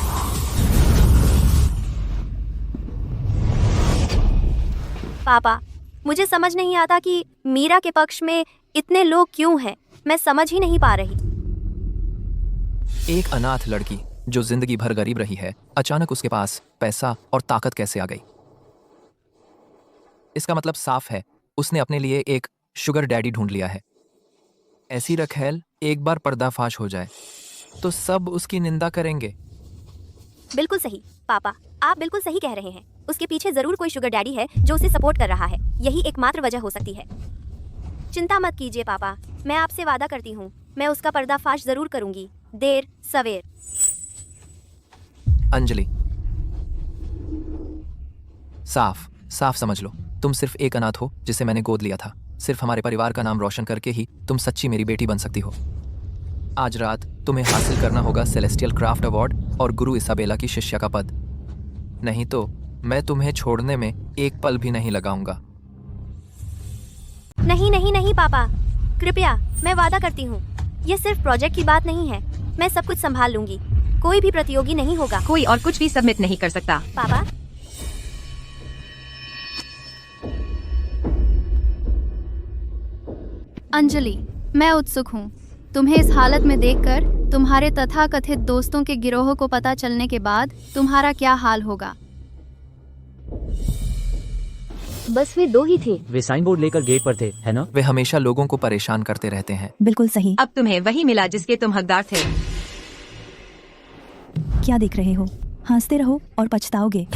पापा, मुझे समझ नहीं आता कि मीरा के पक्ष में इतने लोग क्यों हैं। मैं समझ ही नहीं पा रही। एक अनाथ लड़की जो जिंदगी भर गरीब रही है, अचानक उसके पास पैसा और ताकत कैसे आ गई? इसका मतलब साफ है, उसने अपने लिए एक शुगर डैडी ढूंढ लिया है। ऐसी रखेल एक बार पर्दाफाश हो जाए तो सब उसकी निंदा करेंगे। बिल्कुल सही पापा, आप बिल्कुल सही कह रहे हैं। उसके पीछे जरूर कोई शुगर डैडी है जो उसे सपोर्ट कर रहा है। यही एकमात्र वजह हो सकती है। चिंता मत कीजिए पापा, मैं आपसे वादा करती हूँ मैं उसका पर्दाफाश जरूर करूंगी, देर सवेर। अंजलि, साफ साफ समझ लो, तुम सिर्फ एक अनाथ हो जिसे मैंने गोद लिया था। सिर्फ हमारे परिवार का नाम रोशन करके ही तुम सच्ची मेरी बेटी बन सकती हो। आज रात तुम्हें हासिल करना होगा सेलेस्टियल क्राफ्ट अवार्ड और गुरु इसाबेला की शिष्या का पद, नहीं तो मैं तुम्हें छोड़ने में एक पल भी नहीं लगाऊंगा। नहीं नहीं नहीं पापा, कृपया, मैं वादा करती हूँ ये सिर्फ प्रोजेक्ट की बात नहीं है। मैं सब कुछ संभाल लूंगी। कोई भी प्रतियोगी नहीं होगा। कोई और कुछ भी सबमिट नहीं कर सकता। पापा, अंजलि, मैं उत्सुक हूँ। तुम्हें इस हालत में देखकर तुम्हारे तथाकथित दोस्तों के गिरोह को पता चलने के बाद तुम्हारा क्या हाल होगा? बस वे दो ही थे। वे साइन बोर्ड लेकर गेट पर थे, है ना? वे हमेशा लोगों को परेशान करते रहते हैं। बिल्कुल सही। अब तुम्हें वही मिला जिसके तुम हकदार थे। क्या देख रहे हो? हंसते रहो और पछताओगे।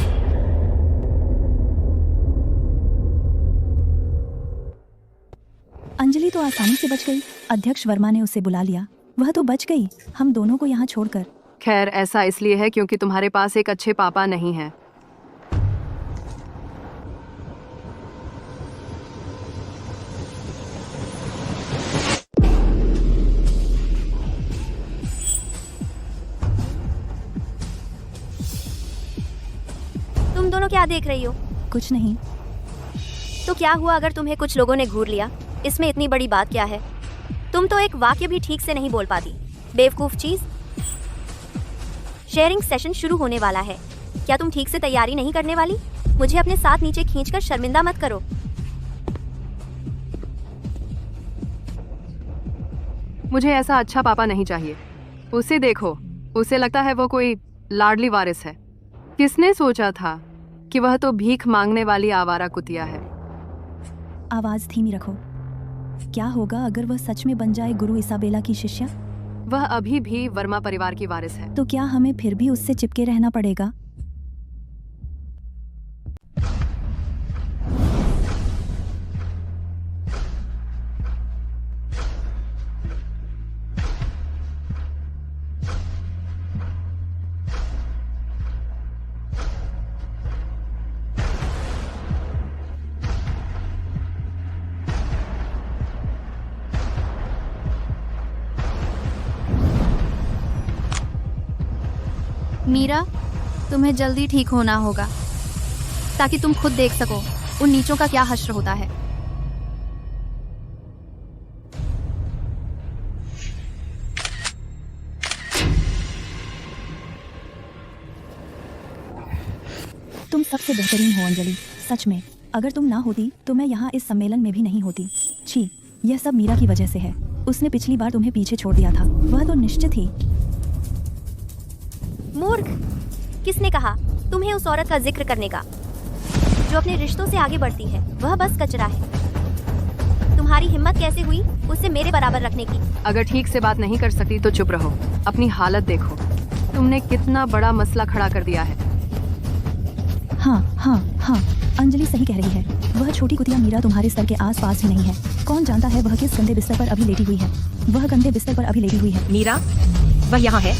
अंजलि तो आसानी से बच गई। अध्यक्ष वर्मा ने उसे बुला लिया, वह तो बच गई, हम दोनों को यहाँ छोड़कर। खैर, ऐसा इसलिए है क्योंकि तुम्हारे पास एक अच्छे पापा नहीं है। तुम दोनों क्या देख रही हो? कुछ नहीं। तो क्या हुआ अगर तुम्हें कुछ लोगों ने घूर लिया? इसमें इतनी बड़ी बात क्या है? तुम तो एक वाक्य भी ठीक से नहीं बोल पाती, बेवकूफ चीज। शेयरिंग सेशन शुरू होने वाला है। क्या तुम ठीक से तैयारी नहीं करने वाली? मुझे अपने साथ नीचे खींचकर शर्मिंदा मत करो। मुझे ऐसा अच्छा पापा नहीं चाहिए। उसे देखो, उसे लगता है वो कोई लाडली वारिस है। किसने सोचा था कि वह तो भीख मांगने वाली आवारा कुतिया है। आवाज धीमी रखो। क्या होगा अगर वह सच में बन जाए गुरु इसाबेला की शिष्या? वह अभी भी वर्मा परिवार की वारिस है। तो क्या हमें फिर भी उससे चिपके रहना पड़ेगा? मीरा, तुम्हें जल्दी ठीक होना होगा ताकि तुम खुद देख सको उन नीचों का क्या हश्र होता है। तुम सबसे बेहतरीन हो अंजलि, सच में। अगर तुम ना होती तो मैं यहाँ इस सम्मेलन में भी नहीं होती। छी, यह सब मीरा की वजह से है। उसने पिछली बार तुम्हें पीछे छोड़ दिया था। वह तो निश्चित ही। मूर्ख, किसने कहा तुम्हें उस औरत का जिक्र करने का जो अपने रिश्तों से आगे बढ़ती है? वह बस कचरा है। तुम्हारी हिम्मत कैसे हुई उसे मेरे बराबर रखने की? अगर ठीक से बात नहीं कर सकती तो चुप रहो। अपनी हालत देखो, तुमने कितना बड़ा मसला खड़ा कर दिया है। हाँ हाँ हाँ, अंजलि सही कह रही है। वह छोटी कुतिया मीरा तुम्हारे स्तर के आसपास ही नहीं है। कौन जानता है वह किस गंदे बिस्तर पर अभी लेटी हुई है। वह गंदे बिस्तर पर अभी लेटी हुई है। मीरा, वह यहाँ है।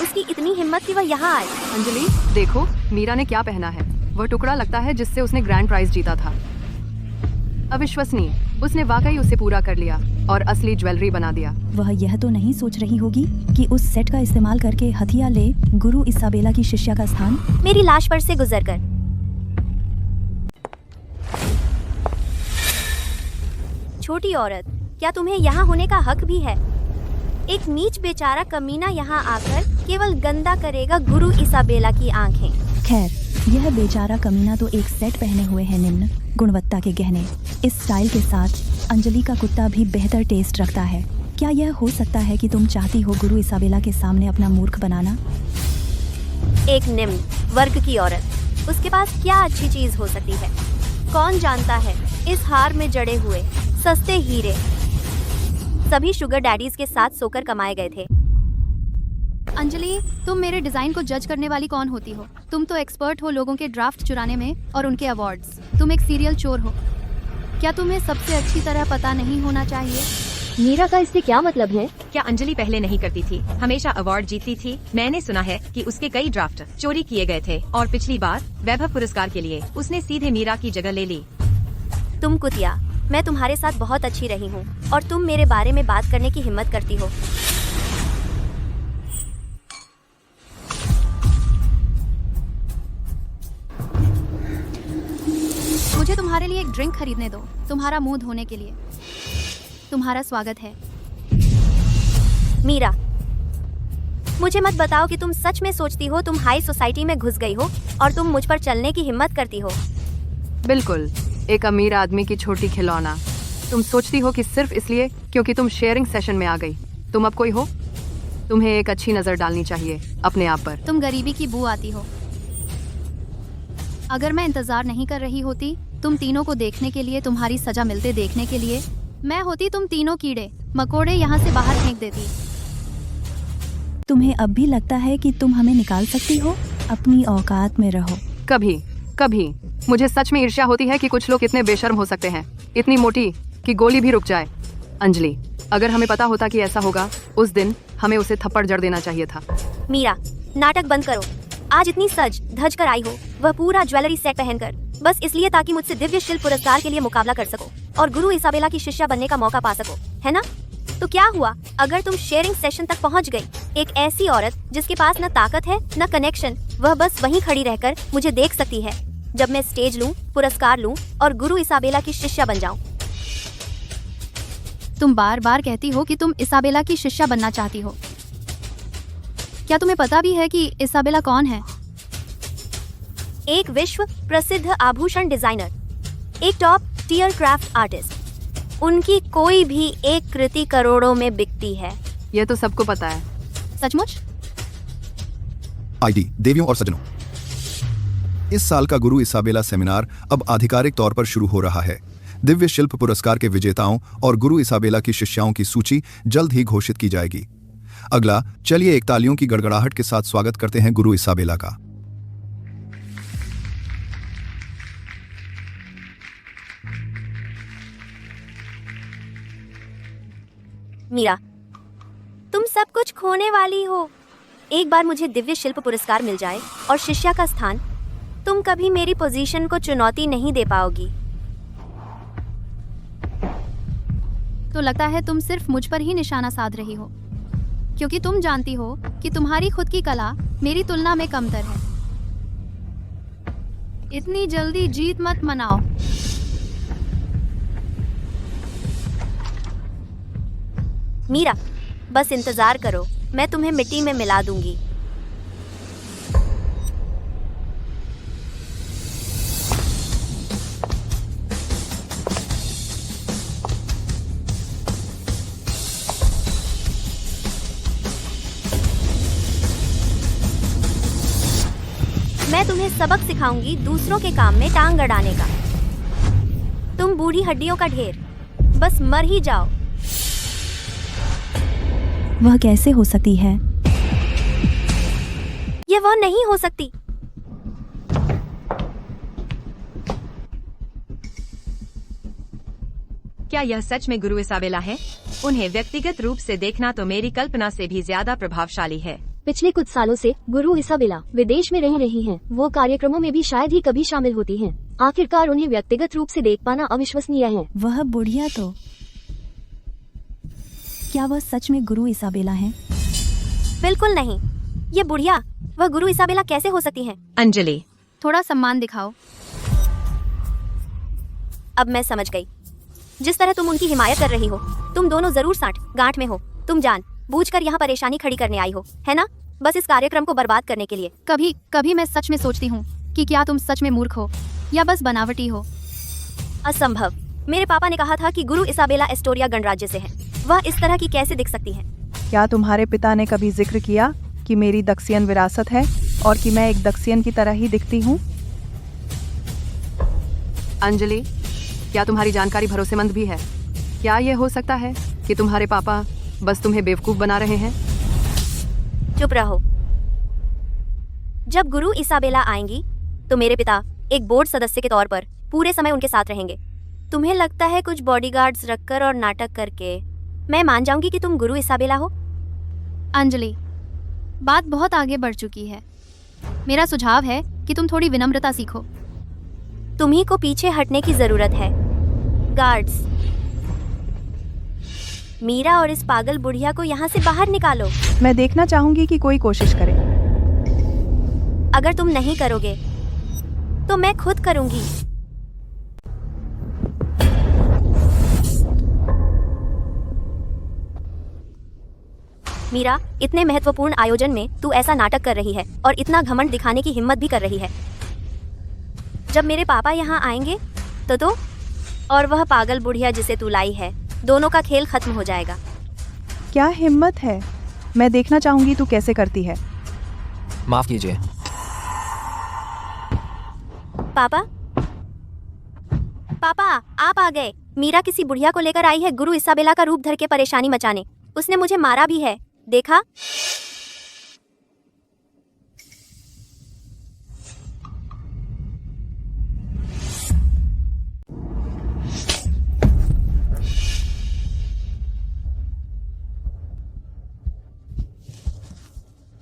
उसकी इतनी हिम्मत कि वह यहाँ आए। अंजलि देखो, मीरा ने क्या पहना है। वह टुकड़ा लगता है जिससे उसने ग्रैंड प्राइज जीता था। अविश्वसनीय, उसने वाकई उसे पूरा कर लिया और असली ज्वेलरी बना दिया। वह यह तो नहीं सोच रही होगी कि उस सेट का इस्तेमाल करके हथिया ले गुरु इसाबेला की शिष्या का स्थान मेरी लाश पर से गुजरकर। छोटी औरत, क्या तुम्हें यहाँ होने का हक भी है? एक नीच बेचारा कमीना यहाँ आकर केवल गंदा करेगा गुरु इसाबेला की आंखें। खैर, यह बेचारा कमीना तो एक सेट पहने हुए है निम्न गुणवत्ता के गहने। इस स्टाइल के साथ अंजलि का कुत्ता भी बेहतर टेस्ट रखता है। क्या यह हो सकता है कि तुम चाहती हो गुरु इसाबेला के सामने अपना मूर्ख बनाना? एक निम्न वर्ग की औरत, उसके पास क्या अच्छी चीज हो सकती है? कौन जानता है इस हार में जड़े हुए सस्ते हीरे सभी शुगर डैडीज के साथ सोकर कमाए गए थे। अंजलि, तुम मेरे डिजाइन को जज करने वाली कौन होती हो? तुम तो एक्सपर्ट हो लोगों के ड्राफ्ट चुराने में और उनके अवार्ड्स। तुम एक सीरियल चोर हो। क्या तुम्हें सबसे अच्छी तरह पता नहीं होना चाहिए? मीरा का इससे क्या मतलब है? क्या अंजलि पहले नहीं करती थी? हमेशा अवार्ड जीतती थी। मैंने सुना है कि उसके कई ड्राफ्ट चोरी किए गए थे और पिछली बार वैभव पुरस्कार के लिए उसने सीधे मीरा की जगह ले ली। तुम कुतिया, मैं तुम्हारे साथ बहुत अच्छी रही हूँ और तुम मेरे बारे में बात करने की हिम्मत करती हो। मुझे तुम्हारे लिए एक ड्रिंक खरीदने दो, तुम्हारा मुंह धोने के लिए। तुम्हारा स्वागत है। मीरा, मुझे मत बताओ कि तुम सच में सोचती हो तुम हाई सोसाइटी में घुस गई हो और तुम मुझ पर चलने की हिम्मत करती हो। बिल्कुल, एक अमीर आदमी की छोटी खिलौना। तुम सोचती हो कि सिर्फ इसलिए क्योंकि तुम शेयरिंग सेशन में आ गई तुम अब कोई हो? तुम्हें एक अच्छी नजर डालनी चाहिए अपने आप पर। तुम गरीबी की बू आती हो। अगर मैं इंतजार नहीं कर रही होती तुम तीनों को देखने के लिए, तुम्हारी सजा मिलते देखने के लिए, मैं होती तुम तीनों कीड़े मकोड़े यहाँ से बाहर फेंक देती। तुम्हें अब भी लगता है कि तुम हमें निकाल सकती हो? अपनी औकात में रहो। कभी कभी मुझे सच में ईर्ष्या होती है कि कुछ लोग इतने बेशर्म हो सकते हैं, इतनी मोटी कि गोली भी रुक जाए। अंजलि, अगर हमें पता होता कि ऐसा होगा उस दिन हमें उसे थप्पड़ जड़ देना चाहिए था। मीरा, नाटक बंद करो। आज इतनी सज धज कर आई हो, वह पूरा ज्वेलरी सेट पहनकर। बस इसलिए ताकि मुझसे दिव्य शिल्प पुरस्कार के लिए मुकाबला कर सको और गुरु इसाबेला की शिष्या बनने का मौका पा सको, है ना? तो क्या हुआ अगर तुम शेयरिंग सेशन तक पहुंच गई? एक ऐसी औरत जिसके पास न ताकत है न कनेक्शन, वह बस वहीं खड़ी रहकर मुझे देख सकती है जब मैं स्टेज लूं, पुरस्कार लूं और गुरु इसाबेला की शिष्या बन जाऊं। तुम बार बार कहती हो कि तुम इसाबेला की शिष्या बनना चाहती हो। क्या तुम्हें पता भी है कि इसाबेला कौन है? एक विश्व प्रसिद्ध आभूषण डिजाइनर, एक टॉप टियर क्राफ्ट आर्टिस्ट। उनकी कोई भी एक कृति करोड़ों में बिकती है। यह तो सबको पता है। सचमुच? आईडी देवियों और सज्जनों, इस साल का गुरु इसाबेला सेमिनार अब आधिकारिक तौर पर शुरू हो रहा है। दिव्य शिल्प पुरस्कार के विजेताओं और गुरु इसाबेला की शिष्याओं की सूची जल्द ही घोषित की जाएगी। अगला, चलिए एक तालियों की गड़गड़ाहट के साथ स्वागत करते हैं गुरु इसाबेला का। मीरा, तुम सब कुछ खोने वाली हो। एक बार मुझे दिव्य शिल्प पुरस्कार मिल जाए और शिष्या का स्थान, तुम कभी मेरी पोजीशन को चुनौती नहीं दे पाओगी। तो लगता है तुम सिर्फ मुझ पर ही निशाना साध रही हो, क्योंकि तुम जानती हो कि तुम्हारी खुद की कला मेरी तुलना में कमतर है। इतनी जल्दी जीत मत मनाओ। मीरा, बस इंतजार करो, मैं तुम्हें मिट्टी में मिला दूंगी। मैं तुम्हें सबक सिखाऊंगी दूसरों के काम में टांग अड़ाने का। तुम बूढ़ी हड्डियों का ढेर, बस मर ही जाओ। वह कैसे हो सकती है? ये वह नहीं हो सकती। क्या यह सच में गुरु इसाबेला है? उन्हें व्यक्तिगत रूप से देखना तो मेरी कल्पना से भी ज्यादा प्रभावशाली है। पिछले कुछ सालों से गुरु इसाबेला विदेश में रह रही हैं। वो कार्यक्रमों में भी शायद ही कभी शामिल होती हैं। आखिरकार उन्हें व्यक्तिगत रूप से देख पाना अविश्वसनीय है। वह बुढ़िया तो, क्या वह सच में गुरु इसाबेला है? बिल्कुल नहीं। ये बुढ़िया, वह गुरु इसाबेला कैसे हो सकती हैं? अंजलि, थोड़ा सम्मान दिखाओ। अब मैं समझ गई। जिस तरह तुम उनकी हिमायत कर रही हो, तुम दोनों जरूर साठ गांठ में हो। तुम जान बूझकर यहाँ परेशानी खड़ी करने आई हो, है ना? बस इस कार्यक्रम को बर्बाद करने के लिए। कभी कभी मैं सच में सोचती हूँ कि क्या तुम सच में मूर्ख हो या बस बनावटी हो। असंभव। मेरे पापा ने कहा था कि गुरु इसाबेला एस्टोरिया गणराज्य से है। वह इस तरह की कैसे दिख सकती है? क्या तुम्हारे पिता ने कभी जिक्र किया कि मेरी दक्षियन विरासत है और कि मैं एक दक्षियन की तरह ही दिखती हूँ? अंजलि, क्या तुम्हारी जानकारी भरोसेमंद भी है? क्या ये हो सकता है कि तुम्हारे पापा बस तुम्हें बेवकूफ बना रहे हैं? चुप रहो। जब गुरु इसाबेला आएंगी तो मेरे पिता एक बोर्ड सदस्य के तौर पर पूरे समय उनके साथ रहेंगे। तुम्हें लगता है कुछ बॉडीगार्ड्स रखकर और नाटक करके मैं मान जाऊंगी कि तुम गुरु इसाबेला हो? अंजलि, बात बहुत आगे बढ़ चुकी है। मेरा सुझाव है कि तुम थोड़ी विनम्रता सीखो। तुम्ही को पीछे हटने की जरूरत है। गार्ड्स, मीरा और इस पागल बुढ़िया को यहाँ से बाहर निकालो। मैं देखना चाहूंगी कि कोई कोशिश करे। अगर तुम नहीं करोगे तो मैं खुद करूंगी। मीरा, इतने महत्वपूर्ण आयोजन में तू ऐसा नाटक कर रही है और इतना घमंड दिखाने की हिम्मत भी कर रही है। जब मेरे पापा यहाँ आएंगे तो और वह पागल बुढ़िया जिसे तू लाई है, दोनों का खेल खत्म हो जाएगा। क्या हिम्मत है? मैं देखना चाहूंगी तू कैसे करती है। माफ कीजिए। पापा, पापा आप आ गए। मीरा किसी बुढ़िया को लेकर आई है गुरु इसाबेला का रूप धर के परेशानी मचाने। उसने मुझे मारा भी है, देखा?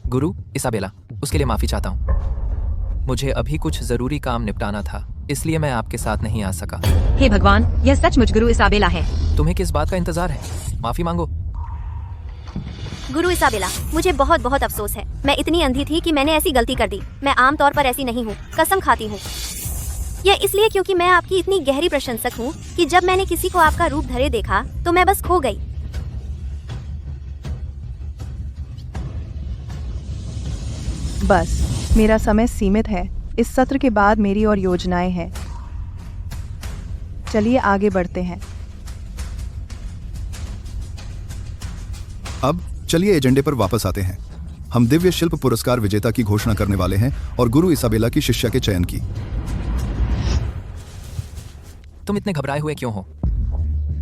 गुरु इसाबेला, उसके लिए माफी चाहता हूँ। मुझे अभी कुछ जरूरी काम निपटाना था। इसलिए मैं आपके साथ नहीं आ सका। हे भगवान, यह सचमुच गुरु इसाबेला है। तुम्हें किस बात का इंतजार है? माफी मांगो। गुरु इसाबेला, मुझे बहुत बहुत अफसोस है। मैं इतनी अंधी थी कि मैंने ऐसी गलती कर दी। मैं आमतौर पर ऐसी नहीं हूँ, कसम खाती हूँ। यह इसलिए क्योंकि मैं आपकी इतनी गहरी प्रशंसक हूँ कि जब मैंने किसी को आपका रूप धरे देखा तो मैं बस खो गई। बस मेरा समय सीमित है। इस सत्र के बाद मेरी और योजनाएं हैं। चलिए आगे बढ़ते हैं। अब चलिए एजेंडे पर वापस आते हैं। हम दिव्य शिल्प पुरस्कार विजेता की घोषणा करने वाले हैं और गुरु इसाबेला की शिष्या के चयन की। तुम इतने घबराए हुए क्यों हो?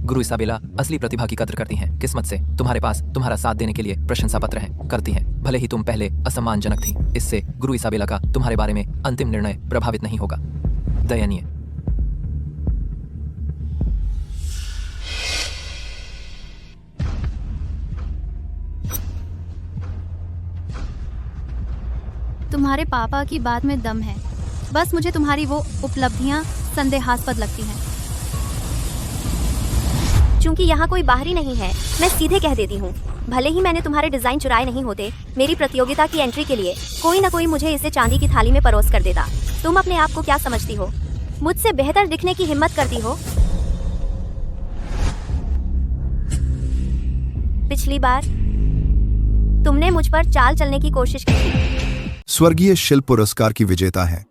गुरु इसाबेला असली प्रतिभा की कद्र करती हैं। किस्मत से तुम्हारे पास तुम्हारा साथ देने के लिए प्रशंसा पत्र हैं, करती हैं। भले ही तुम पहले असम्मानजनक थी, इससे गुरु इसाबेला का तुम्हारे बारे में अंतिम निर्णय प्रभावित नहीं होगा। दयनीय। तुम्हारे पापा की बात में दम है। बस मुझे तुम्हारी वो उपलब्धियां संदेहास्पद लगती हैं। चूंकि यहाँ कोई बाहरी नहीं है, मैं सीधे कह देती हूँ। भले ही मैंने तुम्हारे डिजाइन चुराए नहीं होते, मेरी प्रतियोगिता की एंट्री के लिए कोई न कोई मुझे इसे चांदी की थाली में परोस कर देता। तुम अपने आप को क्या समझती हो? मुझसे बेहतर दिखने की हिम्मत करती हो? पिछली बार तुमने मुझ पर चाल चलने की कोशिश की थी। स्वर्गीय शिल्प पुरस्कार की विजेता है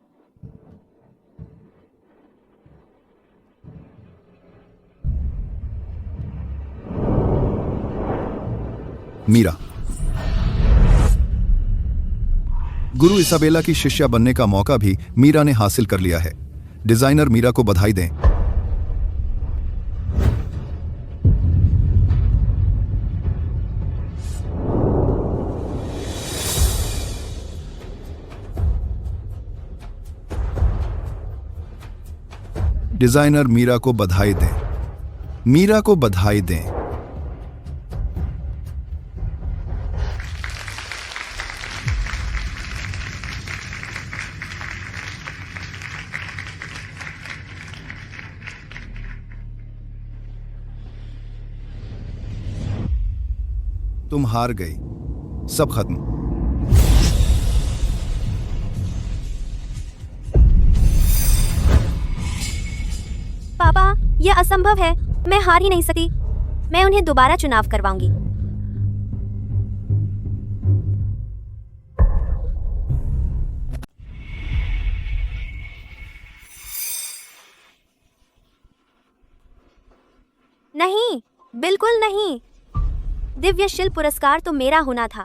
मीरा। गुरु इसाबेला की शिष्या बनने का मौका भी मीरा ने हासिल कर लिया है। डिजाइनर मीरा को बधाई दें। डिजाइनर मीरा को बधाई दें। मीरा को बधाई दें। तुम हार गई। सब खत्म। पापा, यह असंभव है। मैं हार ही नहीं सकती। मैं उन्हें दोबारा चुनाव करवाऊंगी। नहीं, बिल्कुल नहीं। दिव्य शिल्प पुरस्कार तो मेरा होना था।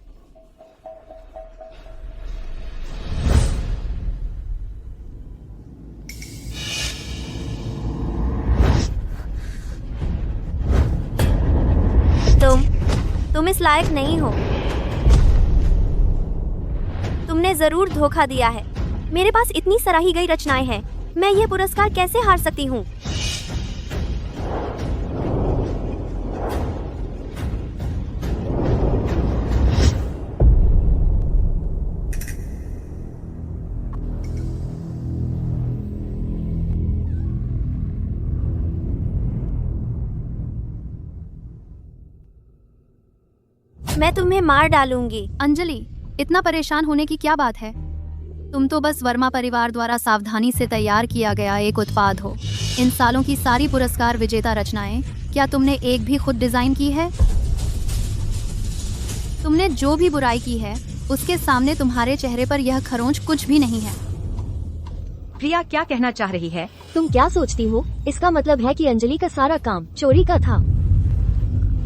तुम इस लायक नहीं हो। तुमने जरूर धोखा दिया है। मेरे पास इतनी सराही गई रचनाएं हैं। मैं ये पुरस्कार कैसे हार सकती हूँ? मैं तुम्हें मार डालूंगी। अंजलि, इतना परेशान होने की क्या बात है? तुम तो बस वर्मा परिवार द्वारा सावधानी से तैयार किया गया एक उत्पाद हो। इन सालों की सारी पुरस्कार विजेता रचनाएं, क्या तुमने एक भी खुद डिजाइन की है? तुमने जो भी बुराई की है, उसके सामने तुम्हारे चेहरे पर यह खरोंच कुछ भी नहीं है। प्रिया क्या कहना चाह रही है? तुम क्या सोचती हो? इसका मतलब है कि अंजलि का सारा काम चोरी का था।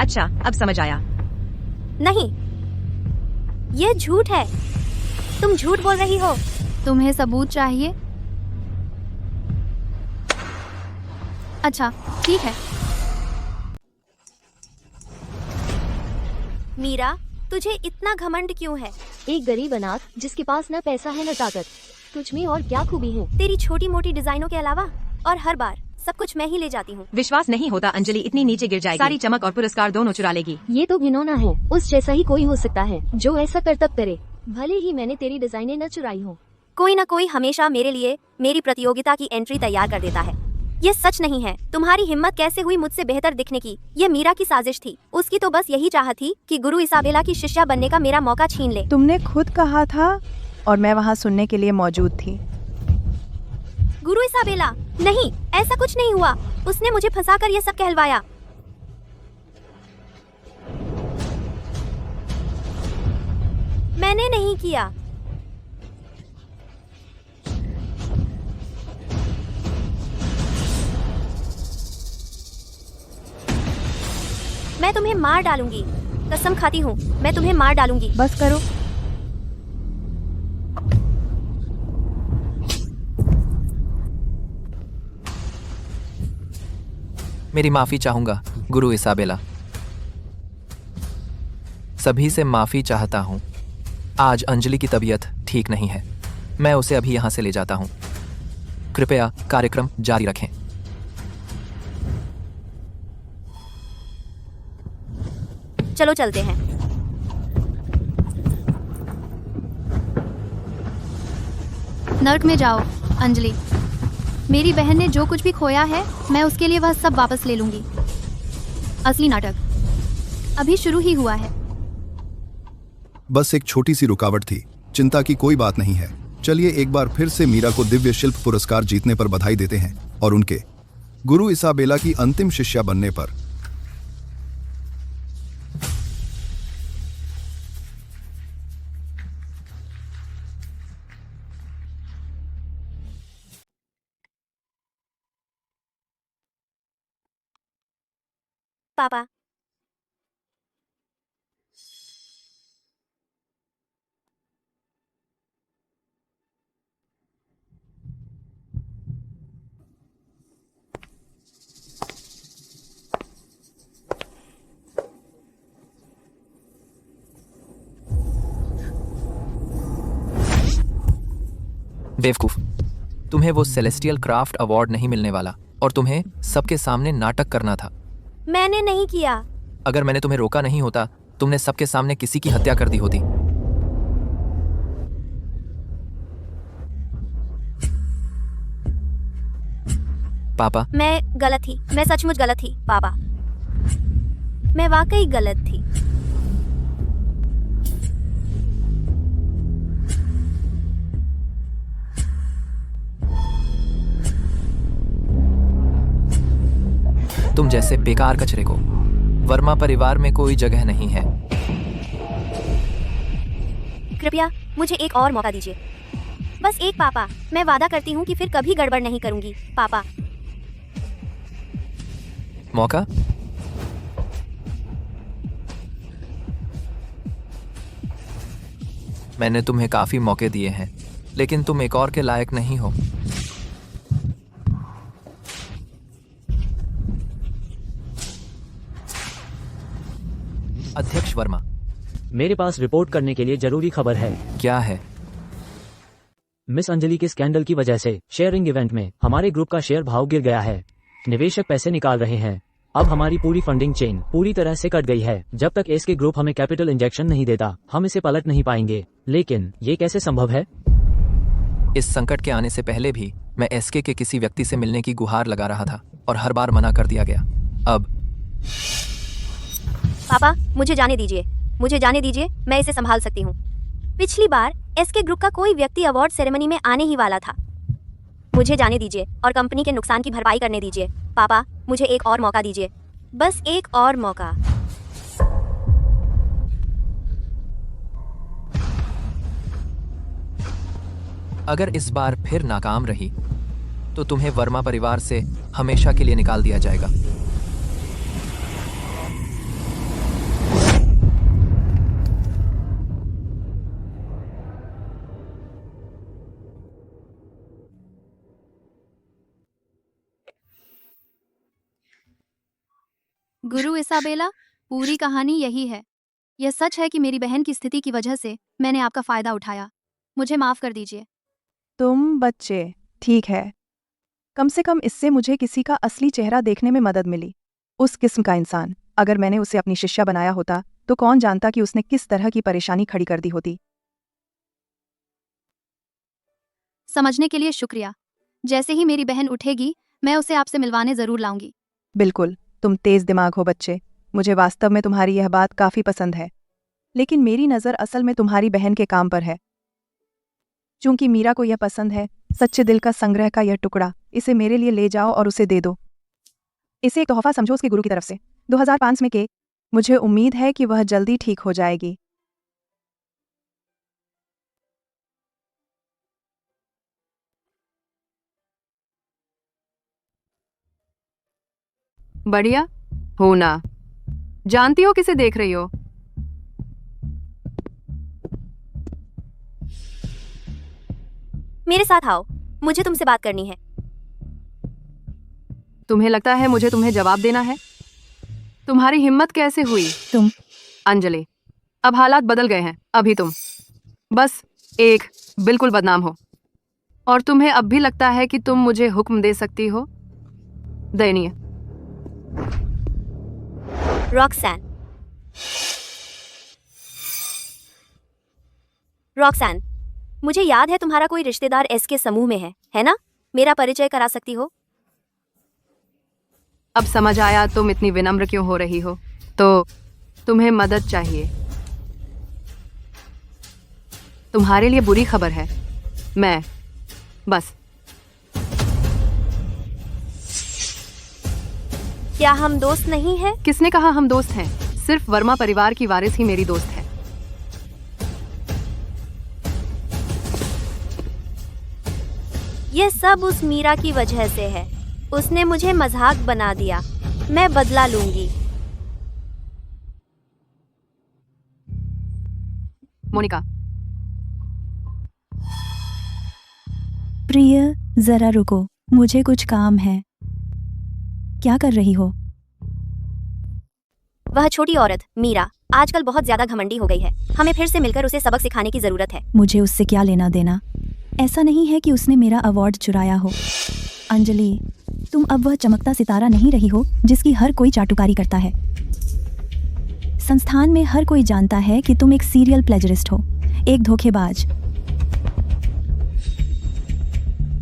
अच्छा, अब समझ आया। नहीं, यह झूठ है। तुम झूठ बोल रही हो। तुम्हें सबूत चाहिए? अच्छा, ठीक है। मीरा, तुझे इतना घमंड क्यों है? एक गरीब अनाथ जिसके पास न पैसा है न ताकत। तुझ में और क्या खूबी है? तेरी छोटी मोटी डिजाइनों के अलावा। और हर बार सब कुछ मैं ही ले जाती हूँ। विश्वास नहीं होता अंजलि इतनी नीचे गिर जाएगी। सारी चमक और पुरस्कार दोनों चुरा लेगी। ये तो घिनौना है। उस जैसा ही कोई हो सकता है जो ऐसा करतब करे, भले ही मैंने तेरी डिजाइनें न चुराई हो। कोई ना कोई हमेशा मेरे लिए मेरी प्रतियोगिता की एंट्री तैयार कर देता है। ये सच नहीं है। तुम्हारी हिम्मत कैसे हुई मुझसे बेहतर दिखने की? ये मीरा की साजिश थी। उसकी तो बस यही चाहत थी कि गुरु इसाबेला की शिष्या बनने का मेरा मौका छीन ले। तुमने खुद कहा था और मैं वहाँ सुनने के लिए मौजूद थी। गुरु इसाबेला, नहीं, ऐसा कुछ नहीं हुआ। उसने मुझे फंसाकर ये सब कहलवाया। मैंने नहीं किया। मैं तुम्हें मार डालूंगी। कसम खाती हूँ, मैं तुम्हें मार डालूंगी। बस करो। मेरी माफी चाहूंगा गुरु इसाबेला। सभी से माफी चाहता हूं। आज अंजलि की तबीयत ठीक नहीं है। मैं उसे अभी यहां से ले जाता हूं। कृपया कार्यक्रम जारी रखें। चलो चलते हैं। नर्क में जाओ अंजलि। मेरी बहन ने जो कुछ भी खोया है, मैं उसके लिए वह सब वापस ले लूंगी। असली नाटक अभी शुरू ही हुआ है। बस एक छोटी सी रुकावट थी। चिंता की कोई बात नहीं है। चलिए एक बार फिर से मीरा को दिव्य शिल्प पुरस्कार जीतने पर बधाई देते हैं और उनके गुरु इसाबेला की अंतिम शिष्या बनने पर। पापा, बेवकूफ, तुम्हें वो सेलेस्टियल क्राफ्ट अवार्ड नहीं मिलने वाला और तुम्हें सबके सामने नाटक करना था। मैंने नहीं किया। अगर मैंने तुम्हें रोका नहीं होता, तुमने सबके सामने किसी की हत्या कर दी होती। पापा, मैं गलत थी। मैं सचमुच गलत थी पापा। मैं वाकई गलत थी। तुम जैसे बेकार कचरे को वर्मा परिवार में कोई जगह नहीं है। कृपया मुझे एक और मौका दीजिए, बस एक पापा। मैं वादा करती हूँ कि फिर कभी गड़बड़ नहीं करूंगी पापा। मौका? मैंने तुम्हें काफी मौके दिए हैं, लेकिन तुम एक और के लायक नहीं हो। अध्यक्ष वर्मा, मेरे पास रिपोर्ट करने के लिए जरूरी खबर है। क्या है? मिस अंजलि के स्कैंडल की वजह से शेयरिंग इवेंट में हमारे ग्रुप का शेयर भाव गिर गया है। निवेशक पैसे निकाल रहे हैं। अब हमारी पूरी फंडिंग चेन पूरी तरह से कट गई है। जब तक एसके ग्रुप हमें कैपिटल इंजेक्शन नहीं देता, हम इसे पलट नहीं पाएंगे। लेकिन ये कैसे संभव है? इस संकट के आने से पहले भी मैं एसके के किसी व्यक्ति से मिलने की गुहार लगा रहा था और हर बार मना कर दिया गया। अब पापा, मुझे जाने दीजिए। मुझे जाने दीजिए, मैं इसे संभाल सकती हूँ। पिछली बार एसके ग्रुप का कोई व्यक्ति अवार्ड सेरेमनी में आने ही वाला था। मुझे जाने दीजिए और कंपनी के नुकसान की भरपाई करने दीजिए। पापा, मुझे एक और मौका दीजिए, बस एक और मौका। अगर इस बार फिर नाकाम रही तो तुम्हें वर्मा परिवार से हमेशा के लिए निकाल दिया जाएगा। गुरु इसाबेला, पूरी कहानी यही है। यह सच है कि मेरी बहन की स्थिति की वजह से मैंने आपका फायदा उठाया। मुझे माफ कर दीजिए। तुम बच्चे, ठीक है। कम से कम इससे मुझे किसी का असली चेहरा देखने में मदद मिली। उस किस्म का इंसान, अगर मैंने उसे अपनी शिष्या बनाया होता तो कौन जानता कि उसने किस तरह की परेशानी खड़ी कर दी होती। समझने के लिए शुक्रिया। जैसे ही मेरी बहन उठेगी मैं उसे आपसे मिलवाने जरूर लाऊंगी। बिल्कुल, तुम तेज दिमाग हो बच्चे। मुझे वास्तव में तुम्हारी यह बात काफी पसंद है, लेकिन मेरी नज़र असल में तुम्हारी बहन के काम पर है। चूंकि मीरा को यह पसंद है, सच्चे दिल का संग्रह का यह टुकड़ा, इसे मेरे लिए ले जाओ और उसे दे दो। इसे एक तोहफा समझो उसके गुरु की तरफ से, 2005 में के। मुझे उम्मीद है कि वह जल्दी ठीक हो जाएगी। बढ़िया हो ना? जानती हो किसे देख रही हो? मेरे साथ आओ, मुझे तुमसे बात करनी है। तुम्हें लगता है मुझे तुम्हें जवाब देना है? तुम्हारी हिम्मत कैसे हुई? तुम अंजलि, अब हालात बदल गए हैं। अभी तुम बस एक बिल्कुल बदनाम हो, और तुम्हें अब भी लगता है कि तुम मुझे हुक्म दे सकती हो? दयनीय। रॉक्सैन, रॉक्सैन, मुझे याद है तुम्हारा कोई रिश्तेदार एस के समूह में है ना? मेरा परिचय करा सकती हो? अब समझ आया तुम इतनी विनम्र क्यों हो रही हो। तो तुम्हें मदद चाहिए। तुम्हारे लिए बुरी खबर है, मैं बस। क्या हम दोस्त नहीं हैं? किसने कहा हम दोस्त हैं? सिर्फ वर्मा परिवार की वारिस ही मेरी दोस्त है। यह सब उस मीरा की वजह से है। उसने मुझे मजाक बना दिया। मैं बदला लूंगी। मोनिका, प्रिय, जरा रुको, मुझे कुछ काम है। क्या कर रही हो? वह छोटी औरत मीरा आजकल बहुत ज्यादा घमंडी हो गई है। हमें फिर से मिलकर उसे सबक सिखाने की जरूरत है। मुझे उससे क्या लेना देना? ऐसा नहीं है कि उसने मेरा अवार्ड चुराया हो। अंजलि, तुम अब वह चमकता सितारा नहीं रही हो जिसकी हर कोई चाटुकारी करता है। संस्थान में हर कोई जानता है कि तुम एक सीरियल प्लेजरिस्ट हो, एक धोखेबाज।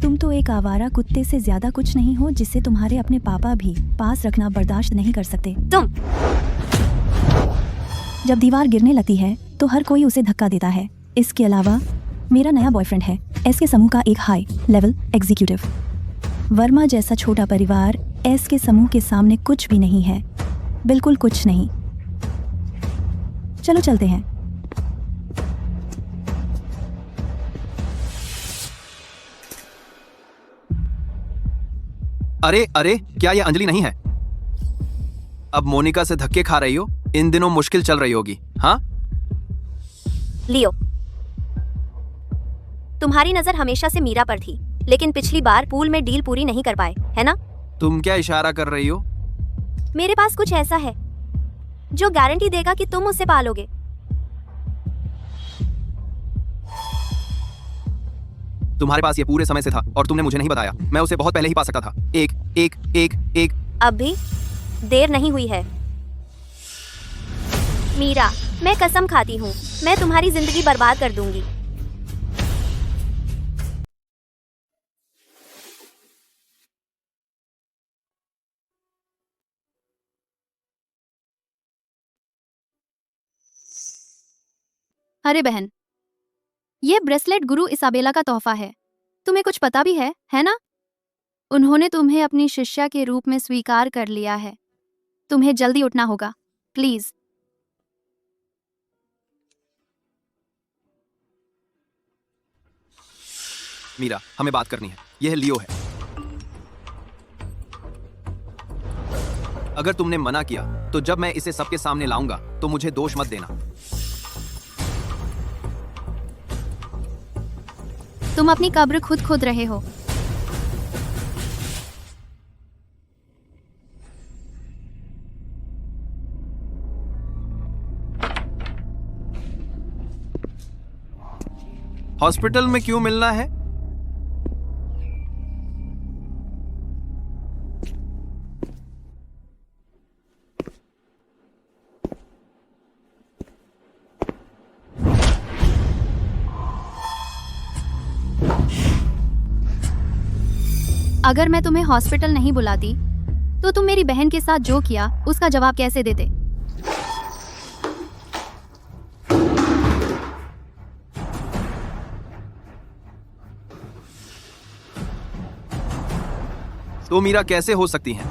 तुम तो एक आवारा कुत्ते से ज्यादा कुछ नहीं हो जिसे तुम्हारे अपने पापा भी पास रखना बर्दाश्त नहीं कर सकते। तुम जब दीवार गिरने लगती है तो हर कोई उसे धक्का देता है। इसके अलावा मेरा नया बॉयफ्रेंड है, एस के समूह का एक हाई लेवल एग्जीक्यूटिव। वर्मा जैसा छोटा परिवार एस के समूह के सामने कुछ भी नहीं है, बिल्कुल कुछ नहीं। चलो चलते हैं। अरे अरे, क्या ये अंजलि नहीं है? अब मोनिका से धक्के खा रही हो? इन दिनों मुश्किल चल रही होगी। हाँ, लियो, तुम्हारी नजर हमेशा से मीरा पर थी, लेकिन पिछली बार पूल में डील पूरी नहीं कर पाए, है ना? तुम क्या इशारा कर रही हो? मेरे पास कुछ ऐसा है जो गारंटी देगा कि तुम उसे पालोगे। तुम्हारे पास ये पूरे समय से था और तुमने मुझे नहीं बताया। मैं उसे बहुत पहले ही पा सकता था। एक एक एक एक अब भी देर नहीं हुई है। मीरा, मैं कसम खाती हूँ, मैं तुम्हारी जिंदगी बर्बाद कर दूंगी। अरे बहन, ये ब्रेसलेट गुरु इसाबेला का तोहफा है। तुम्हें कुछ पता भी है ना? उन्होंने तुम्हें अपनी शिष्या के रूप में स्वीकार कर लिया है। तुम्हें जल्दी उठना होगा, प्लीज। मीरा, हमें बात करनी है। यह लियो है। अगर तुमने मना किया तो जब मैं इसे सबके सामने लाऊंगा तो मुझे दोष मत देना। तुम अपनी कब्र खुद खोद रहे हो। हॉस्पिटल में क्यों मिलना है? अगर मैं तुम्हें हॉस्पिटल नहीं बुलाती तो तुम मेरी बहन के साथ जो किया उसका जवाब कैसे देते? तो मीरा कैसे हो सकती हैं?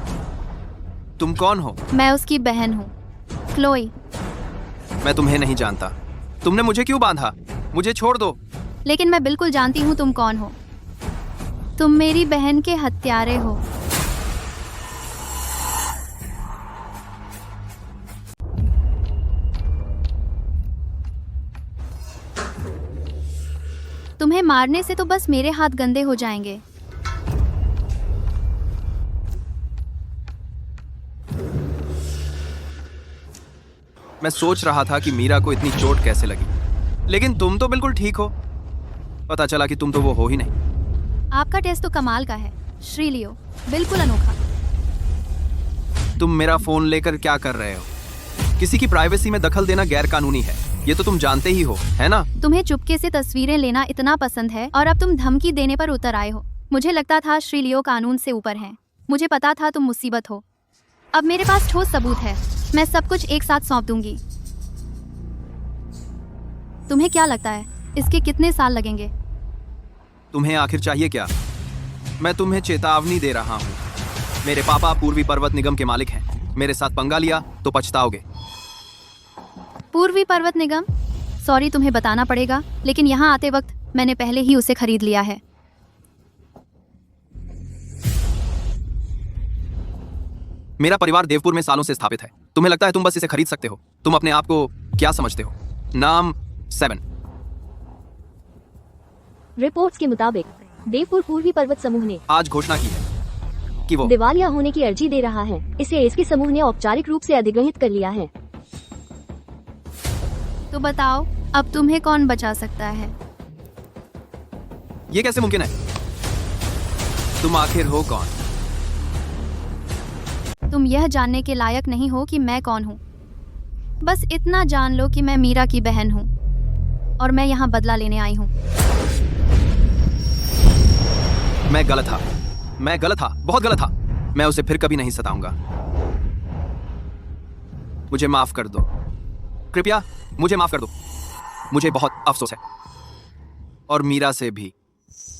तुम कौन हो? मैं उसकी बहन हूँ, क्लोई। मैं तुम्हें नहीं जानता। तुमने मुझे क्यों बांधा? मुझे छोड़ दो। लेकिन मैं बिल्कुल जानती हूँ तुम कौन हो। तुम मेरी बहन के हत्यारे हो। तुम्हें मारने से तो बस मेरे हाथ गंदे हो जाएंगे। मैं सोच रहा था कि मीरा को इतनी चोट कैसे लगी, लेकिन तुम तो बिल्कुल ठीक हो। पता चला कि तुम तो वो हो ही नहीं। आपका टेस्ट तो कमाल का है श्री लियो, बिल्कुल अनोखा। तुम मेरा फोन लेकर क्या कर रहे हो? किसी की प्राइवेसी में दखल देना गैर कानूनी है, ये तो तुम जानते ही हो, है ना? तुम्हें चुपके से तस्वीरें लेना इतना पसंद है और अब तुम धमकी देने पर उतर आए हो। मुझे लगता था श्री लियो कानून से ऊपर है। मुझे पता था तुम मुसीबत हो। अब मेरे पास ठोस सबूत है। मैं सब कुछ एक साथ सौंप दूंगी। तुम्हें क्या लगता है इसके कितने साल लगेंगे? तुम्हें आखिर चाहिए क्या? मैं तुम्हें चेतावनी दे रहा हूँ। मेरे पापा पूर्वी पर्वत निगम के मालिक हैं। मेरे साथ पंगा लिया तो पछताओगे। पूर्वी पर्वत निगम? सॉरी, तुम्हें बताना पड़ेगा, लेकिन यहाँ आते वक्त मैंने पहले ही उसे खरीद लिया है। मेरा परिवार देवपुर में सालों से स्थापित है। तुम्हें लगता है तुम बस इसे खरीद सकते हो? तुम अपने आप को क्या समझते हो? नाम 7। रिपोर्ट्स के मुताबिक देवपुर पूर्वी पर्वत समूह ने आज घोषणा की है कि वो दिवालिया होने की अर्जी दे रहा है। इसे एसके समूह ने औपचारिक रूप से अधिग्रहित कर लिया है। तो बताओ, अब तुम्हें कौन बचा सकता है? ये कैसे मुमकिन है? तुम आखिर हो कौन? तुम यह जानने के लायक नहीं हो कि मैं कौन हूँ। बस इतना जान लो कि मैं मीरा की बहन हूँ और मैं यहाँ बदला लेने आई हूँ। मैं गलत था, बहुत गलत था। मैं उसे फिर कभी नहीं सताऊंगा। मुझे माफ कर दो, कृपया मुझे माफ कर दो। मुझे बहुत अफसोस है, और मीरा से भी।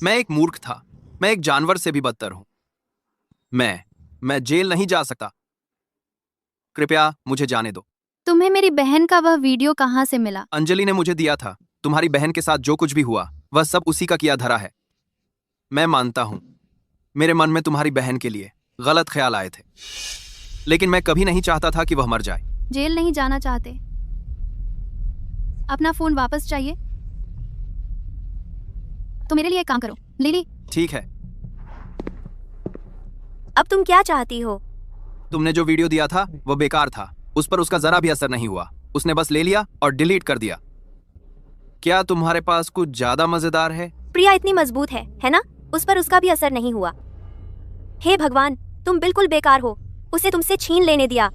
मैं एक मूर्ख था। मैं एक जानवर से भी बदतर हूं। मैं जेल नहीं जा सकता। कृपया मुझे जाने दो। तुम्हें मेरी बहन का वह वीडियो कहाँ से मिला? अंजलि ने मुझे दिया था। तुम्हारी बहन के साथ जो कुछ भी हुआ वह सब उसी का किया धरा है। मैं मानता हूं मेरे मन में तुम्हारी बहन के लिए गलत ख्याल आए थे, लेकिन मैं कभी नहीं चाहता था कि वह मर जाए। जेल नहीं जाना चाहते? अपना फोन वापस चाहिए तो मेरे लिए एक काम करो, लिली। ठीक है। अब तुम क्या चाहती हो? तुमने जो वीडियो दिया था वो बेकार था। उस पर उसका जरा भी असर नहीं हुआ। उसने बस ले लिया और डिलीट कर दिया। क्या तुम्हारे पास कुछ ज्यादा मजेदार है? प्रिया इतनी मजबूत है ना? उस पर उसका भी असर नहीं हुआ। हे भगवान, तुम बिल्कुल बेकार हो। उसे तुमसे छीन लेने दिया।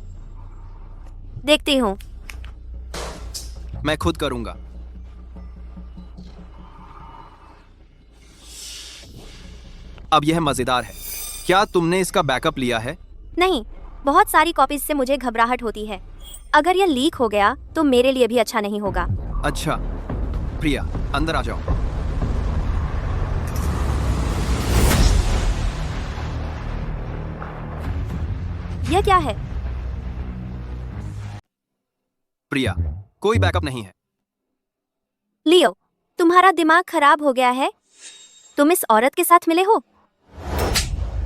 देखती हूँ। मैं खुद करूंगा। अब यह मजेदार है। क्या तुमने इसका बैकअप लिया है? नहीं, बहुत सारी कॉपीज से मुझे घबराहट होती है। अगर यह लीक हो गया तो मेरे लिए भी अच्छा नहीं होगा। अच्छा प्रिया, अंदर आ जाओ। यह क्या है? प्रिया, कोई बैकअप नहीं है। लियो, तुम्हारा दिमाग खराब हो गया है। तुम इस औरत के साथ मिले हो?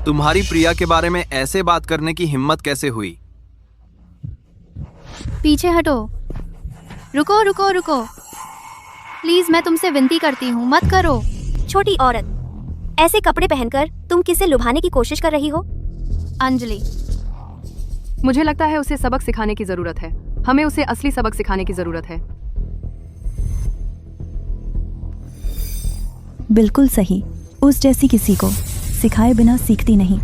तुम्हारी प्रिया के बारे में ऐसे बात करने की हिम्मत कैसे हुई? पीछे हटो। रुको रुको रुको, प्लीज मैं तुमसे विनती करती हूँ, मत करो। छोटी औरत, ऐसे कपड़े पहनकर तुम किसे लुभाने की कोशिश कर रही हो? अंजलि, मुझे लगता है उसे सबक सिखाने की जरूरत है। हमें उसे असली सबक सिखाने की जरूरत है। बिल्कुल सही। उस जैसी किसी को सिखाए बिना सीखती नहीं।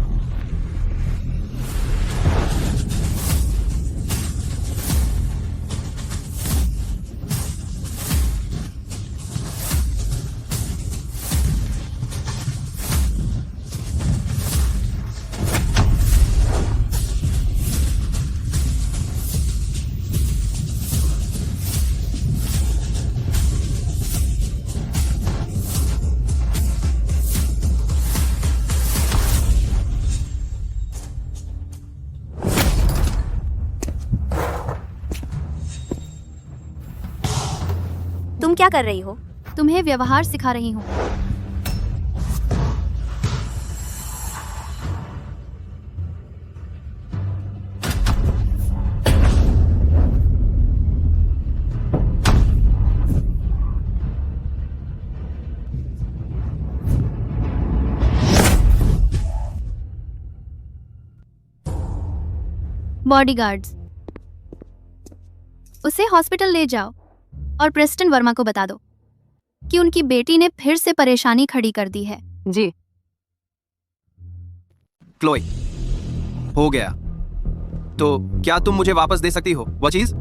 क्या कर रही हो? तुम्हें व्यवहार सिखा रही हूँ। बॉडीगार्ड्स, उसे हॉस्पिटल ले जाओ और प्रेस्टन वर्मा को बता दो कि उनकी बेटी ने फिर से परेशानी खड़ी कर दी है। जी। क्लोई, हो गया। तो क्या तुम मुझे वापस दे सकती हो वो चीज?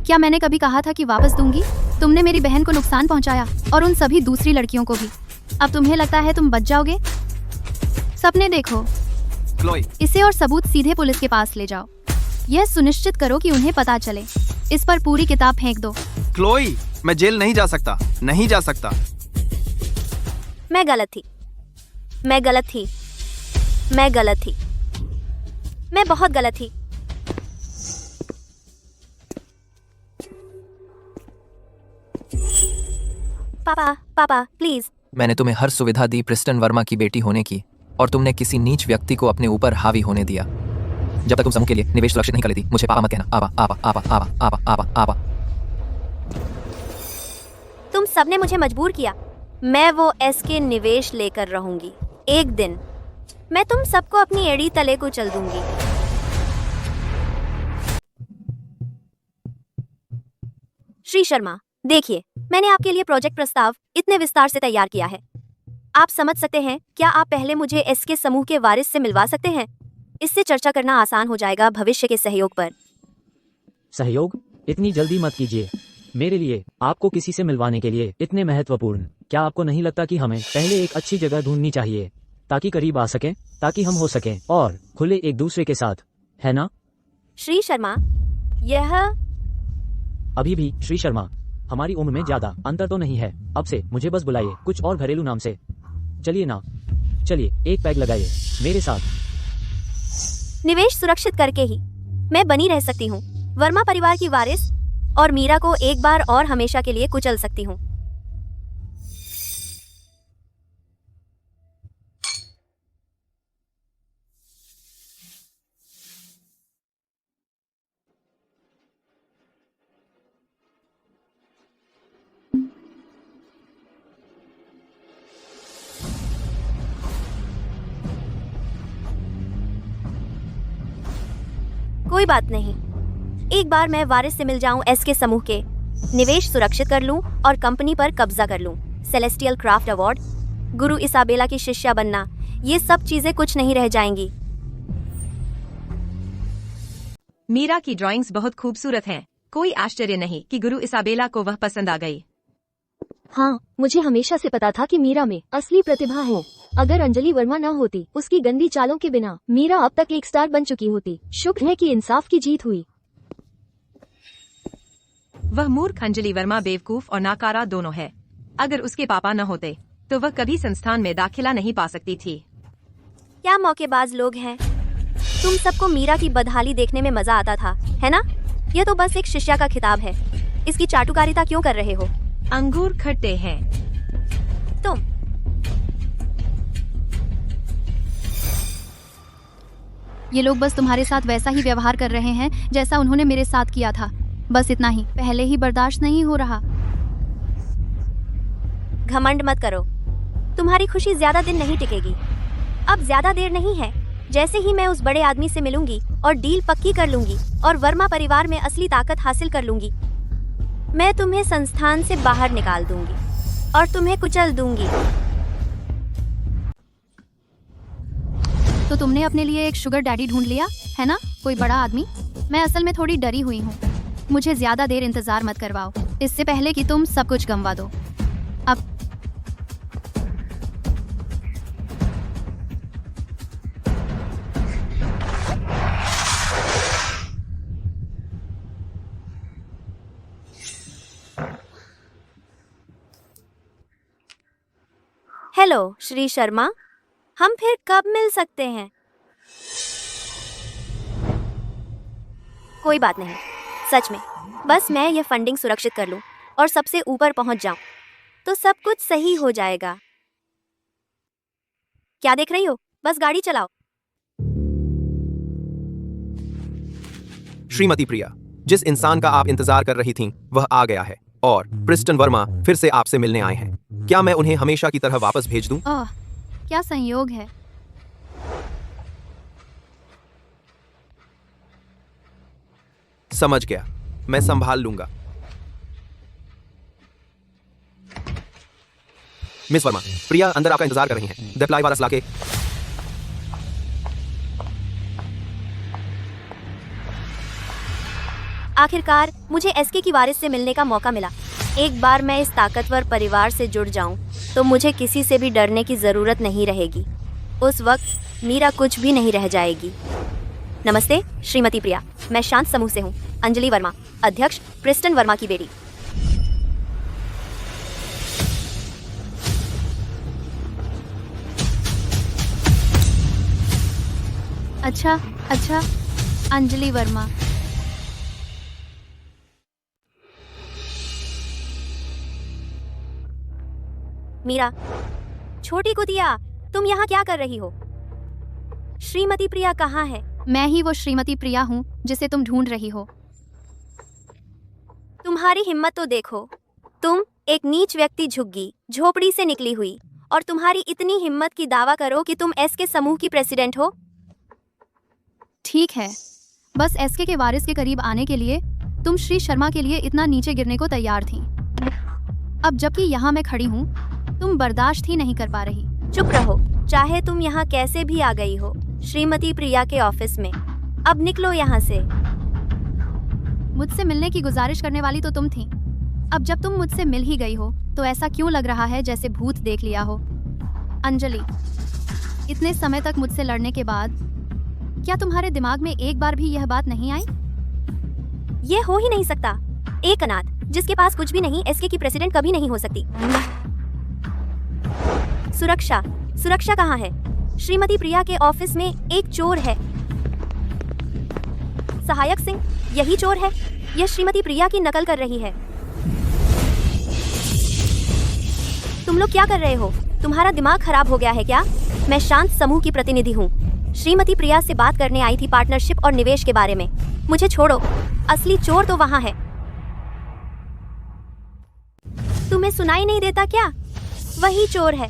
क्या मैंने कभी कहा था कि वापस दूंगी? तुमने मेरी बहन को नुकसान पहुंचाया और उन सभी दूसरी लड़कियों को भी। अब तुम्हें लगता है तुम बच जाओगे? सपने देखो। क्लोई, इसे और सबूत सीधे पुलिस के पास ले जाओ। यह सुनिश्चित करो कि उन्हें पता चले। इस पर पूरी किताब फेंक दो। क्लोई, मैं जेल नहीं जा सकता, नहीं जा सकता। मैं गलत थी, मैं गलत थी, मैं गलत थी, मैं बहुत गलत थी। पापा, पापा, प्लीज। मैंने तुम्हें हर सुविधा दी प्रेस्टन वर्मा की बेटी होने की, और तुमने किसी नीच व्यक्ति को अपने ऊपर हावी होने दिया। जब तक तुम समूह के लिए निवेश सुरक्षित नहीं कर लेती, मुझे पापा मत कहना। आवा आवा आवा आवा आवा आवा आवा। तुम सबने मुझे मजबूर किया। मैं वो एसके निवेश लेकर रहूंगी। एक दिन मैं तुम सबको अपनी एड़ी तले को चल दूंगी। श्री शर्मा, देखिए, मैंने आपके लिए प्रोजेक्ट प्रस्ताव इतने विस्तार से तैयार किया है। आप समझ सकते हैं? क्या आप पहले मुझे एसके समूह के वारिस से मिलवा सकते हैं? इससे चर्चा करना आसान हो जाएगा भविष्य के सहयोग पर। सहयोग? इतनी जल्दी मत कीजिए। मेरे लिए आपको किसी से मिलवाने के लिए इतने महत्वपूर्ण, क्या आपको नहीं लगता कि हमें पहले एक अच्छी जगह ढूंढनी चाहिए ताकि करीब आ सकें, ताकि हम हो सकें और खुले एक दूसरे के साथ, है ना? श्री शर्मा, यह अभी भी श्री शर्मा, हमारी उम्र में ज्यादा अंतर तो नहीं है। अब से मुझे बस बुलाइए कुछ और घरेलू नाम से। चलिए ना, चलिए एक पैग लगाइए मेरे साथ। निवेश सुरक्षित करके ही मैं बनी रह सकती हूँ, वर्मा परिवार की वारिस, और मीरा को एक बार और हमेशा के लिए कुचल सकती हूँ। कोई बात नहीं, एक बार मैं वारिस से मिल जाऊं, एसके समूह के निवेश सुरक्षित कर लूं और कंपनी पर कब्जा कर लूं। सेलेस्टियल क्राफ्ट अवार्ड, गुरु इसाबेला की शिष्या बनना, ये सब चीजें कुछ नहीं रह जाएंगी। मीरा की ड्राइंग्स बहुत खूबसूरत हैं। कोई आश्चर्य नहीं कि गुरु इसाबेला को वह पसंद आ गई। हाँ, मुझे हमेशा से पता था कि मीरा में असली प्रतिभा है। अगर अंजलि वर्मा न होती, उसकी गंदी चालों के बिना, मीरा अब तक एक स्टार बन चुकी होती। शुक्र है कि इंसाफ की जीत हुई। वह मूर्ख अंजलि वर्मा बेवकूफ और नाकारा दोनों है। अगर उसके पापा न होते तो वह कभी संस्थान में दाखिला नहीं पा सकती थी। क्या मौकेबाज लोग हैं। तुम सबको मीरा की बदहाली देखने में मजा आता था, है ना? यह तो बस एक शिष्या का खिताब है। इसकी चाटुकारिता क्यों कर रहे हो? अंगूर खट्टे हैं। तुम ये लोग बस तुम्हारे साथ वैसा ही व्यवहार कर रहे हैं जैसा उन्होंने मेरे साथ किया था। बस इतना ही, पहले ही बर्दाश्त नहीं हो रहा। घमंड मत करो, तुम्हारी खुशी ज्यादा दिन नहीं टिकेगी। अब ज्यादा देर नहीं है। जैसे ही मैं उस बड़े आदमी से मिलूंगी और डील पक्की कर लूंगी और वर्मा परिवार में असली ताकत हासिल कर लूंगी, मैं तुम्हें संस्थान से बाहर निकाल दूंगी और तुम्हें कुचल दूंगी। तो तुमने अपने लिए एक शुगर डैडी ढूंढ लिया है ना, कोई बड़ा आदमी? मैं असल में थोड़ी डरी हुई हूँ। मुझे ज्यादा देर इंतजार मत करवाओ, इससे पहले कि तुम सब कुछ गंवा दो। अब हेलो श्री शर्मा, हम फिर कब मिल सकते हैं? कोई बात नहीं, सच में, बस मैं ये फंडिंग सुरक्षित कर लूं और सबसे ऊपर पहुंच जाऊं तो सब कुछ सही हो जाएगा। क्या देख रही हो? बस गाड़ी चलाओ। श्रीमती प्रिया, जिस इंसान का आप इंतजार कर रही थीं, वह आ गया है और प्रिस्टन वर्मा फिर से आपसे मिलने आए हैं। क्या मैं उन्हें हमेशा की तरह वापस भेज दूं? ओह, क्या संयोग है। समझ गया, मैं संभाल लूंगा। मिस वर्मा, प्रिया अंदर आपका इंतजार कर रही हैं। दप्लाई वारस लाके। आखिरकार मुझे एसके की वारिस से मिलने का मौका मिला। एक बार मैं इस ताकतवर परिवार से जुड़ जाऊं तो मुझे किसी से भी डरने की जरूरत नहीं रहेगी। उस वक्त मीरा कुछ भी नहीं रह जाएगी। नमस्ते श्रीमती प्रिया, मैं शांत समूह से हूँ। अंजलि वर्मा, अध्यक्ष प्रिस्टन वर्मा की बेटी। अच्छा, अंजलि वर्मा। मीरा, छोटी कुतिया, तुम यहाँ क्या कर रही हो? श्रीमती प्रिया कहाँ है? मैं ही वो श्रीमती प्रिया हूँ जिसे तुम ढूंढ रही हो। तुम्हारी हिम्मत तो देखो। तुम एक नीच व्यक्ति, झुग्गी झोपड़ी से निकली हुई, और तुम्हारी इतनी हिम्मत की दावा करो कि तुम एसके समूह की प्रेसिडेंट हो। ठीक है, बस एसके के वारिस के करीब आने के लिए तुम श्री शर्मा के लिए इतना नीचे गिरने को तैयार थी। अब जबकि यहाँ मैं खड़ी हूँ, तुम बर्दाश्त ही नहीं कर पा रही। चुप रहो, चाहे तुम यहाँ कैसे भी आ गई हो, श्रीमती प्रिया के ऑफिस में। अब निकलो यहाँ से। मुझसे मिलने की गुजारिश करने वाली तो तुम थी। अब जब तुम मुझसे मिल ही गई हो तो ऐसा क्यों लग रहा है जैसे भूत देख लिया हो? अंजलि, इतने समय तक मुझसे लड़ने के बाद क्या तुम्हारे दिमाग में एक बार भी यह बात नहीं आई? ये हो ही नहीं सकता। एक अनाथ जिसके पास कुछ भी नहीं एसके की प्रेसिडेंट कभी नहीं हो सकती। सुरक्षा कहाँ है? श्रीमती प्रिया के ऑफिस में एक चोर है। सहायक सिंह, यही चोर है। यह श्रीमती प्रिया की नकल कर रही है। तुम लोग क्या कर रहे हो? तुम्हारा दिमाग खराब हो गया है क्या? मैं शांत समूह की प्रतिनिधि हूँ। श्रीमती प्रिया से बात करने आई थी पार्टनरशिप और निवेश के बारे में। मुझे छोड़ो, असली चोर तो वहाँ है। तुम्हें सुनाई नहीं देता क्या? वही चोर है।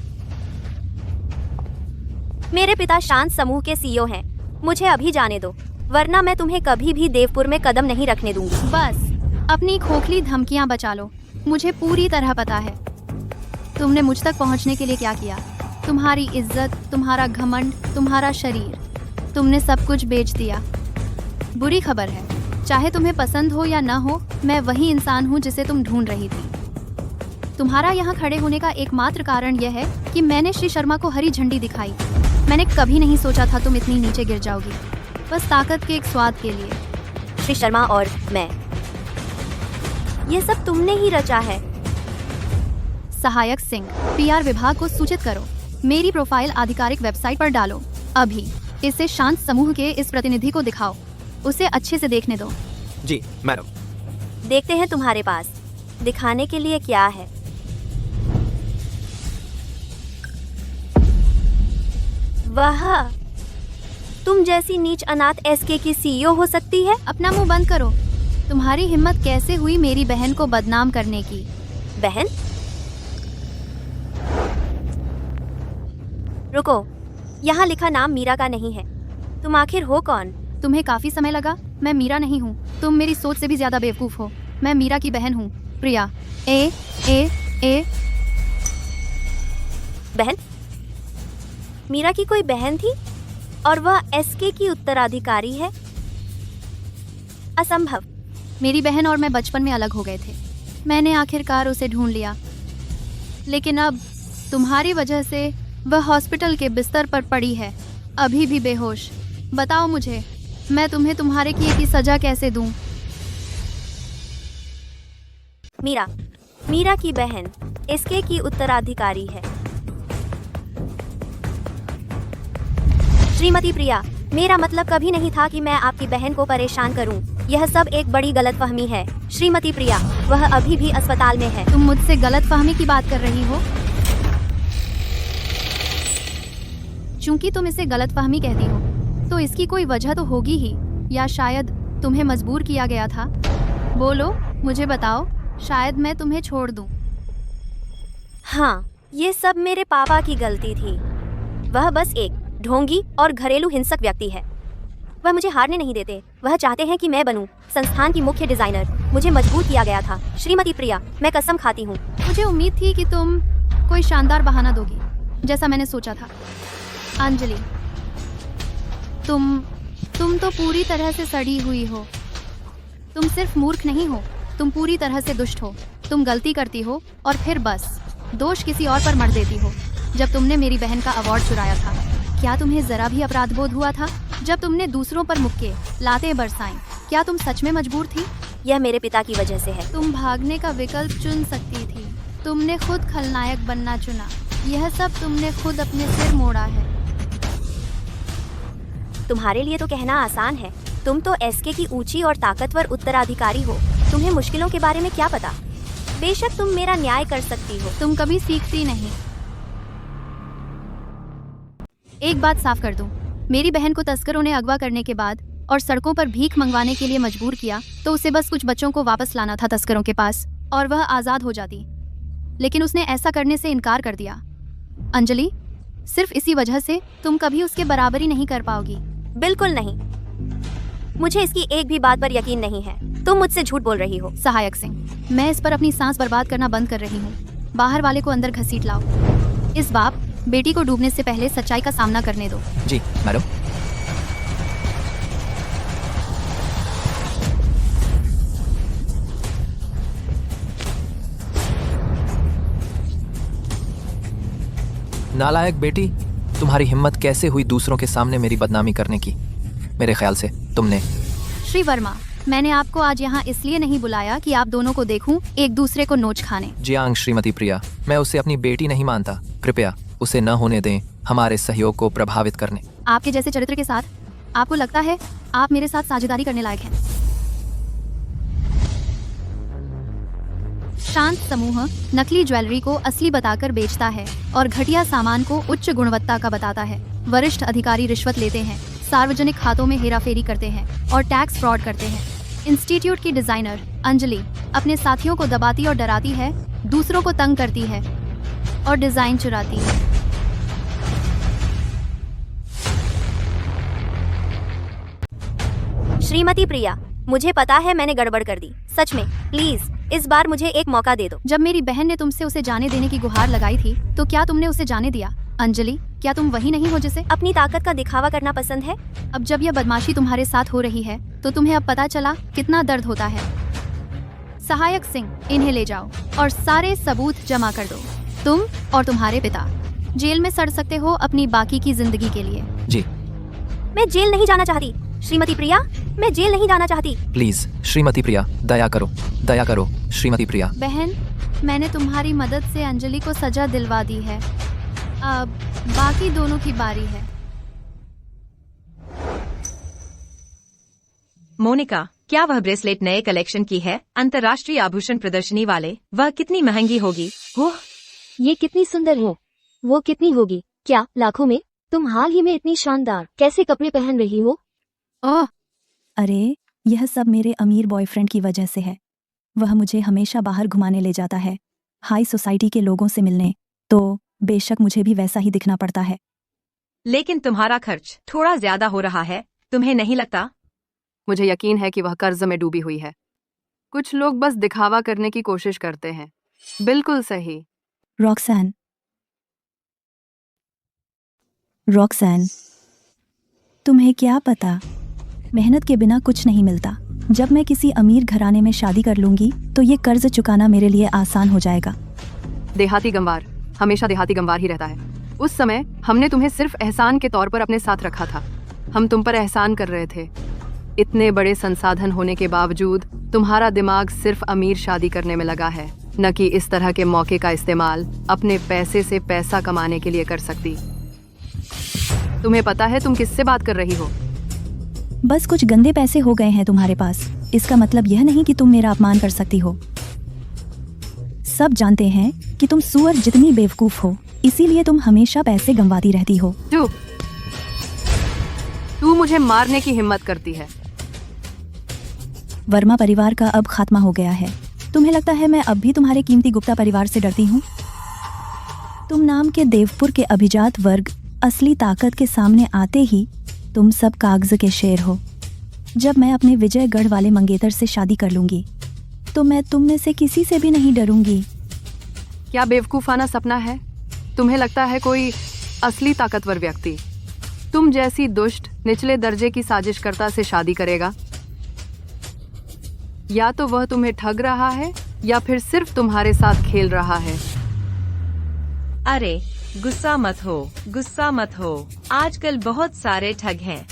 मेरे पिता शांत समूह के सीईओ हैं। मुझे अभी जाने दो, वरना मैं तुम्हें कभी भी देवपुर में कदम नहीं रखने दूंगी। बस अपनी खोखली धमकियां बचा लो। मुझे पूरी तरह पता है तुमने मुझ तक पहुंचने के लिए क्या किया। तुम्हारी इज्जत, तुम्हारा घमंड, तुम्हारा शरीर, तुमने सब कुछ बेच दिया। बुरी खबर है, चाहे तुम्हें पसंद हो या न हो, मैं वही इंसान हूँ जिसे तुम ढूंढ रही थी। तुम्हारा यहाँ खड़े होने का एकमात्र कारण यह है कि मैंने श्री शर्मा को हरी झंडी दिखाई। मैंने कभी नहीं सोचा था तुम इतनी नीचे गिर जाओगी, बस ताकत के एक स्वाद के लिए। श्री शर्मा और मैं, ये सब तुमने ही रचा है। सहायक सिंह, पीआर विभाग को सूचित करो। मेरी प्रोफाइल आधिकारिक वेबसाइट पर डालो। अभी इसे शांत समूह के इस प्रतिनिधि को दिखाओ। उसे अच्छे से देखने दो। जी मैडम। देखते हैं तुम्हारे पास दिखाने के लिए क्या है। वाह, तुम जैसी नीच अनाथ एसके की सीईओ हो सकती है? अपना मुंह बंद करो। तुम्हारी हिम्मत कैसे हुई मेरी बहन को बदनाम करने की? बहन? रुको, यहाँ लिखा नाम मीरा का नहीं है। तुम आखिर हो कौन? तुम्हें काफी समय लगा। मैं मीरा नहीं हूँ। तुम मेरी सोच से भी ज्यादा बेवकूफ हो। मैं मीरा की बहन हूँ, प्रिया। ए बहन? मीरा की कोई बहन थी और वह एसके की उत्तराधिकारी है? असंभव। मेरी बहन और मैं बचपन में अलग हो गए थे। मैंने आखिरकार उसे ढूंढ लिया, लेकिन अब तुम्हारी वजह से वह हॉस्पिटल के बिस्तर पर पड़ी है, अभी भी बेहोश। बताओ मुझे, मैं तुम्हें तुम्हारे किए की सजा कैसे दूं? मीरा की बहन एसके की उत्तराधिकारी है। श्रीमती प्रिया, मेरा मतलब कभी नहीं था कि मैं आपकी बहन को परेशान करूं। यह सब एक बड़ी गलतफहमी है श्रीमती प्रिया। वह अभी भी अस्पताल में है। तुम मुझसे गलतफहमी की बात कर रही हो? चूंकि तुम इसे गलतफहमी कहती हो तो इसकी कोई वजह तो होगी ही, या शायद तुम्हें मजबूर किया गया था। बोलो, मुझे बताओ, शायद मैं तुम्हें छोड़ दूं। हाँ, ये सब मेरे पापा की गलती थी। वह बस एक ढोंगी और घरेलू हिंसक व्यक्ति है। वह मुझे हारने नहीं देते। वह चाहते हैं कि मैं बनूं संस्थान की मुख्य डिजाइनर। मुझे मजबूर किया गया था श्रीमती प्रिया, मैं कसम खाती हूँ। मुझे उम्मीद थी कि तुम कोई शानदार बहाना दोगी, जैसा मैंने सोचा था। अंजलि, तुम तो पूरी तरह से सड़ी हुई हो। तुम सिर्फ मूर्ख नहीं हो, तुम पूरी तरह से दुष्ट हो। तुम गलती करती हो और फिर बस दोष किसी और पर मढ़ देती हो। जब तुमने मेरी बहन का अवार्ड चुराया था, क्या तुम्हें जरा भी अपराध बोध हुआ था? जब तुमने दूसरों पर मुक्के लातें बरसाईं, क्या तुम सच में मजबूर थी? यह मेरे पिता की वजह से है। तुम भागने का विकल्प चुन सकती थी। तुमने खुद खलनायक बनना चुना। यह सब तुमने खुद अपने सिर मोड़ा है। तुम्हारे लिए तो कहना आसान है। तुम तो एसके की ऊंची और ताकतवर उत्तराधिकारी हो। तुम्हें मुश्किलों के बारे में क्या पता? बेशक तुम मेरा न्याय कर सकती हो। तुम कभी सीखती नहीं। एक बात साफ कर दूं, मेरी बहन को तस्करों ने अगवा करने के बाद और सड़कों पर भीख मंगवाने के लिए मजबूर किया तो उसे बस कुछ बच्चों को वापस लाना था तस्करों के पास और वह आज़ाद हो जाती। लेकिन उसने ऐसा करने से इनकार कर दिया। अंजलि, सिर्फ इसी वजह से तुम कभी उसके बराबरी नहीं कर पाओगी। बिल्कुल नहीं। मुझे इसकी एक भी बात पर यकीन नहीं है। तुम मुझसे झूठ बोल रही हो। सहायक सिंह, मैं इस पर अपनी सांस बर्बाद करना बंद कर रही हूँ। बाहर वाले को अंदर घसीट लाओ। इस बाप बेटी को डूबने से पहले सच्चाई का सामना करने दो। जी मैडम। नालायक बेटी, तुम्हारी हिम्मत कैसे हुई दूसरों के सामने मेरी बदनामी करने की? मेरे ख्याल से तुमने। श्री वर्मा, मैंने आपको आज यहाँ इसलिए नहीं बुलाया कि आप दोनों को देखूं एक दूसरे को नोच खाने। जियांग श्रीमती प्रिया, मैं उसे अपनी बेटी नहीं मानता। कृपया उसे न होने दें हमारे सहयोग को प्रभावित करने। आपके जैसे चरित्र के साथ आपको लगता है आप मेरे साथ साझेदारी करने लायक हैं? शांत समूह नकली ज्वेलरी को असली बताकर बेचता है और घटिया सामान को उच्च गुणवत्ता का बताता है। वरिष्ठ अधिकारी रिश्वत लेते हैं, सार्वजनिक खातों में हेराफेरी करते हैं और टैक्स फ्रॉड करते हैं। इंस्टीट्यूट की डिजाइनर अंजलि अपने साथियों को दबाती और डराती है, दूसरों को तंग करती है और डिजाइन चुराती है। श्रीमती प्रिया, मुझे पता है मैंने गड़बड़ कर दी। सच में, प्लीज इस बार मुझे एक मौका दे दो। जब मेरी बहन ने तुमसे उसे जाने देने की गुहार लगाई थी तो क्या तुमने उसे जाने दिया? अंजलि, क्या तुम वही नहीं हो जिसे अपनी ताकत का दिखावा करना पसंद है? अब जब यह बदमाशी तुम्हारे साथ हो रही है तो तुम्हें अब पता चला कितना दर्द होता है। सहायक सिंह, इन्हें ले जाओ और सारे सबूत जमा कर दो। तुम और तुम्हारे पिता जेल में सड़ सकते हो अपनी बाकी की जिंदगी के लिए। जी। मैं जेल नहीं जाना चाहती श्रीमती प्रिया, मैं जेल नहीं जाना चाहती। प्लीज श्रीमती प्रिया, दया करो, दया करो श्रीमती प्रिया। बहन, मैंने तुम्हारी मदद से अंजलि को सजा दिलवा दी है। अब बाकी दोनों की बारी है। मोनिका, क्या वह ब्रेसलेट नए कलेक्शन की है? अंतर्राष्ट्रीय आभूषण प्रदर्शनी वाले। वह कितनी महंगी होगी? ओह, ये कितनी सुंदर है। वो कितनी होगी? क्या लाखों में? तुम हाल ही में इतनी शानदार कैसे कपड़े पहन रही हो? ओह, अरे, यह सब मेरे अमीर बॉयफ्रेंड की वजह से है। वह मुझे हमेशा बाहर घुमाने ले जाता है, हाई सोसाइटी के लोगों से मिलने, तो बेशक मुझे भी वैसा ही दिखना पड़ता है। लेकिन तुम्हारा खर्च थोड़ा ज्यादा हो रहा है, तुम्हें नहीं लगता? मुझे यकीन है कि वह कर्ज में डूबी हुई है। कुछ लोग बस दिखावा करने की कोशिश करते हैं। बिल्कुल सही। रॉक्सैन, रॉक्सैन, तुम्हें क्या पता, मेहनत के बिना कुछ नहीं मिलता। जब मैं किसी अमीर घराने में शादी कर लूंगी तो ये कर्ज चुकाना मेरे लिए आसान हो जाएगा। देहाती गंवार हमेशा देहाती गंवार ही रहता है। उस समय हमने तुम्हें सिर्फ एहसान के तौर पर अपने साथ रखा था। हम तुम पर एहसान कर रहे थे। इतने बड़े संसाधन होने के बावजूद तुम्हारा दिमाग सिर्फ अमीर शादी करने में लगा है, न कि इस तरह के मौके का इस्तेमाल अपने पैसे से पैसा कमाने के लिए कर सकती। तुम्हें पता है तुम किससे बात कर रही हो? बस कुछ गंदे पैसे हो गए हैं तुम्हारे पास। इसका मतलब यह नहीं कि तुम मेरा अपमान कर सकती हो। सब जानते हैं कि तुम सुअर जितनी बेवकूफ हो, इसीलिए तुम हमेशा पैसे गंवाती रहती हो। तू मुझे मारने की हिम्मत करती है। वर्मा परिवार का अब खात्मा हो गया है। तुम्हें लगता है मैं अब भी तुम्हारे कीमती गुप्ता परिवार से डरती हूँ? तुम नाम के देवपुर के अभिजात वर्ग असली ताकत के सामने आते ही तुम सब कागज के शेर हो। जब मैं अपने विजयगढ़ वाले मंगेतर से शादी कर लूंगी तो मैं तुम में से किसी से भी नहीं डरूंगी। क्या बेवकूफाना सपना है? तुम्हें लगता है कोई असली ताकतवर व्यक्ति तुम जैसी दुष्ट निचले दर्जे की साजिशकर्ता से शादी करेगा? या तो वह तुम्हें ठग रहा है या फिर सिर्फ तुम्हारे साथ खेल रहा है। अरे गुस्सा मत हो। आजकल बहुत सारे ठग हैं।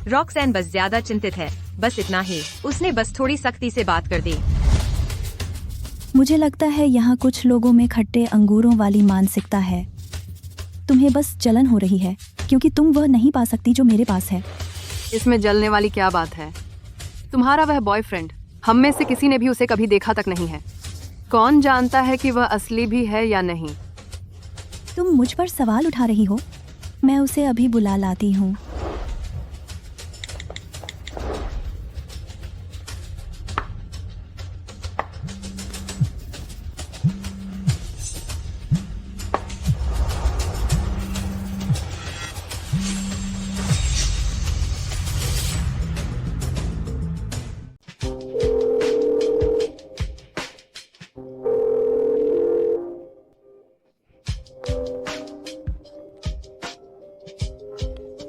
रॉक्सैन बस ज्यादा चिंतित है, बस इतना ही। उसने बस थोड़ी सख्ती से बात कर दी। मुझे लगता है यहाँ कुछ लोगों में खट्टे अंगूरों वाली मानसिकता है। तुम्हें बस जलन हो रही है क्योंकि तुम वह नहीं पा सकती जो मेरे पास है। इसमें जलने वाली क्या बात है? तुम्हारा वह बॉयफ्रेंड, हम में से किसी ने भी उसे कभी देखा तक नहीं है। कौन जानता है कि वह असली भी है या नहीं? तुम मुझ पर सवाल उठा रही हो? मैं उसे अभी बुला लाती हूँ।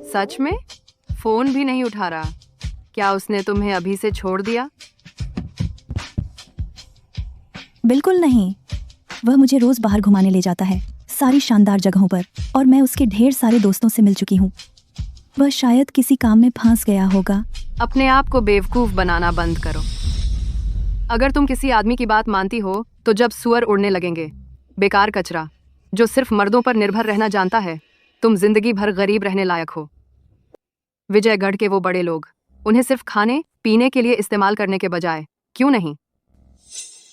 सच में? फोन भी नहीं उठा रहा। क्या उसने तुम्हें अभी से छोड़ दिया? बिल्कुल नहीं। वह मुझे रोज बाहर घुमाने ले जाता है, सारी शानदार जगहों पर, और मैं उसके ढेर सारे दोस्तों से मिल चुकी हूँ। वह शायद किसी काम में फंस गया होगा। अपने आप को बेवकूफ बनाना बंद करो। अगर तुम किसी आदमी की बात मानती हो तो जब सुअर उड़ने लगेंगे, बेकार कचरा जो सिर्फ मर्दों पर निर्भर रहना जानता है, तुम जिंदगी भर गरीब रहने लायक हो। विजयगढ़ के वो बड़े लोग उन्हें सिर्फ खाने पीने के लिए इस्तेमाल करने के बजाय क्यों नहीं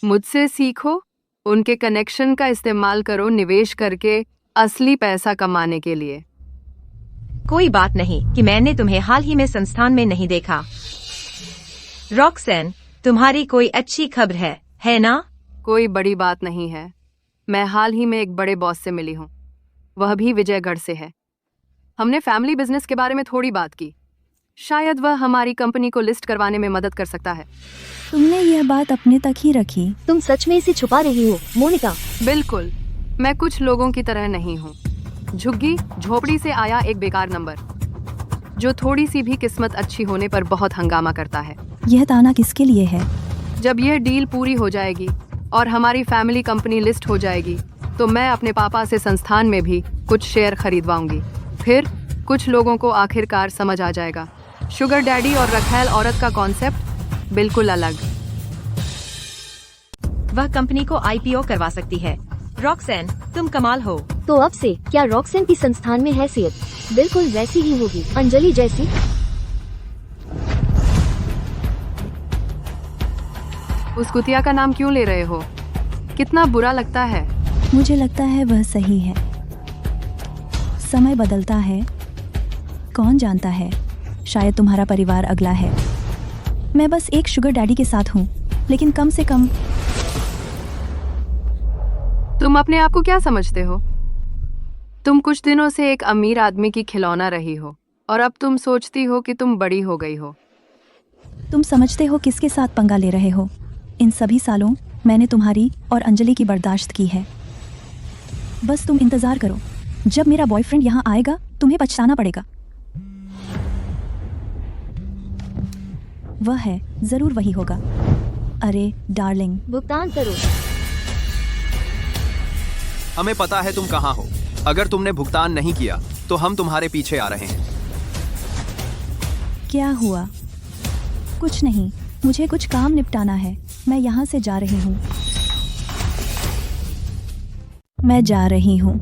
मुझसे सीखो? उनके कनेक्शन का इस्तेमाल करो निवेश करके असली पैसा कमाने के लिए। कोई बात नहीं कि मैंने तुम्हें हाल ही में संस्थान में नहीं देखा। रॉक्सैन, तुम्हारी कोई अच्छी खबर है ना? कोई बड़ी बात नहीं है। मैं हाल ही में एक बड़े बॉस से मिली हूँ, वह भी विजयगढ़ से है। हमने फैमिली बिजनेस के बारे में थोड़ी बात की। शायद वह हमारी कंपनी को लिस्ट करवाने में मदद कर सकता है। तुमने यह बात अपने तक ही रखी? तुम सच में इसे छुपा रही हो मोनिका? बिल्कुल, मैं कुछ लोगों की तरह नहीं हूँ। झुग्गी झोपड़ी से आया एक बेकार नंबर जो थोड़ी सी भी किस्मत अच्छी होने पर बहुत हंगामा करता है। यह ताना किसके लिए है? जब यह डील पूरी हो जाएगी और हमारी फैमिली कंपनी लिस्ट हो जाएगी तो मैं अपने पापा से संस्थान में भी कुछ शेयर खरीदवाऊंगी। फिर कुछ लोगों को आखिरकार समझ आ जाएगा शुगर डैडी और रखैल औरत का कॉन्सेप्ट बिल्कुल अलग। वह कंपनी को आईपीओ करवा सकती है। रॉक्सैन, तुम कमाल हो। तो अब से क्या रॉक्सैन की संस्थान में हैसियत बिल्कुल वैसी ही होगी, अंजलि जैसी? उस कुतिया का नाम क्यों ले रहे हो? कितना बुरा लगता है। मुझे लगता है वह सही है। समय बदलता है, कौन जानता है, शायद तुम्हारा परिवार अगला है। मैं बस एक शुगर डैडी के साथ हूँ, लेकिन कम से कम। तुम अपने आप को क्या समझते हो? तुम कुछ दिनों से एक अमीर आदमी की खिलौना रही हो और अब तुम सोचती हो कि तुम बड़ी हो गई हो। तुम समझते हो किसके साथ पंगा ले रहे हो? इन सभी सालों मैंने तुम्हारी और अंजलि की बर्दाश्त की है। बस तुम इंतजार करो, जब मेरा बॉयफ्रेंड यहाँ आएगा तुम्हें पछताना पड़ेगा। वह है, जरूर वही होगा। अरे डार्लिंग, भुगतान करो। हमें पता है तुम कहाँ हो। अगर तुमने भुगतान नहीं किया तो हम तुम्हारे पीछे आ रहे हैं। क्या हुआ? कुछ नहीं, मुझे कुछ काम निपटाना है। मैं यहाँ से जा रही हूँ। मैं जा रही हूँ।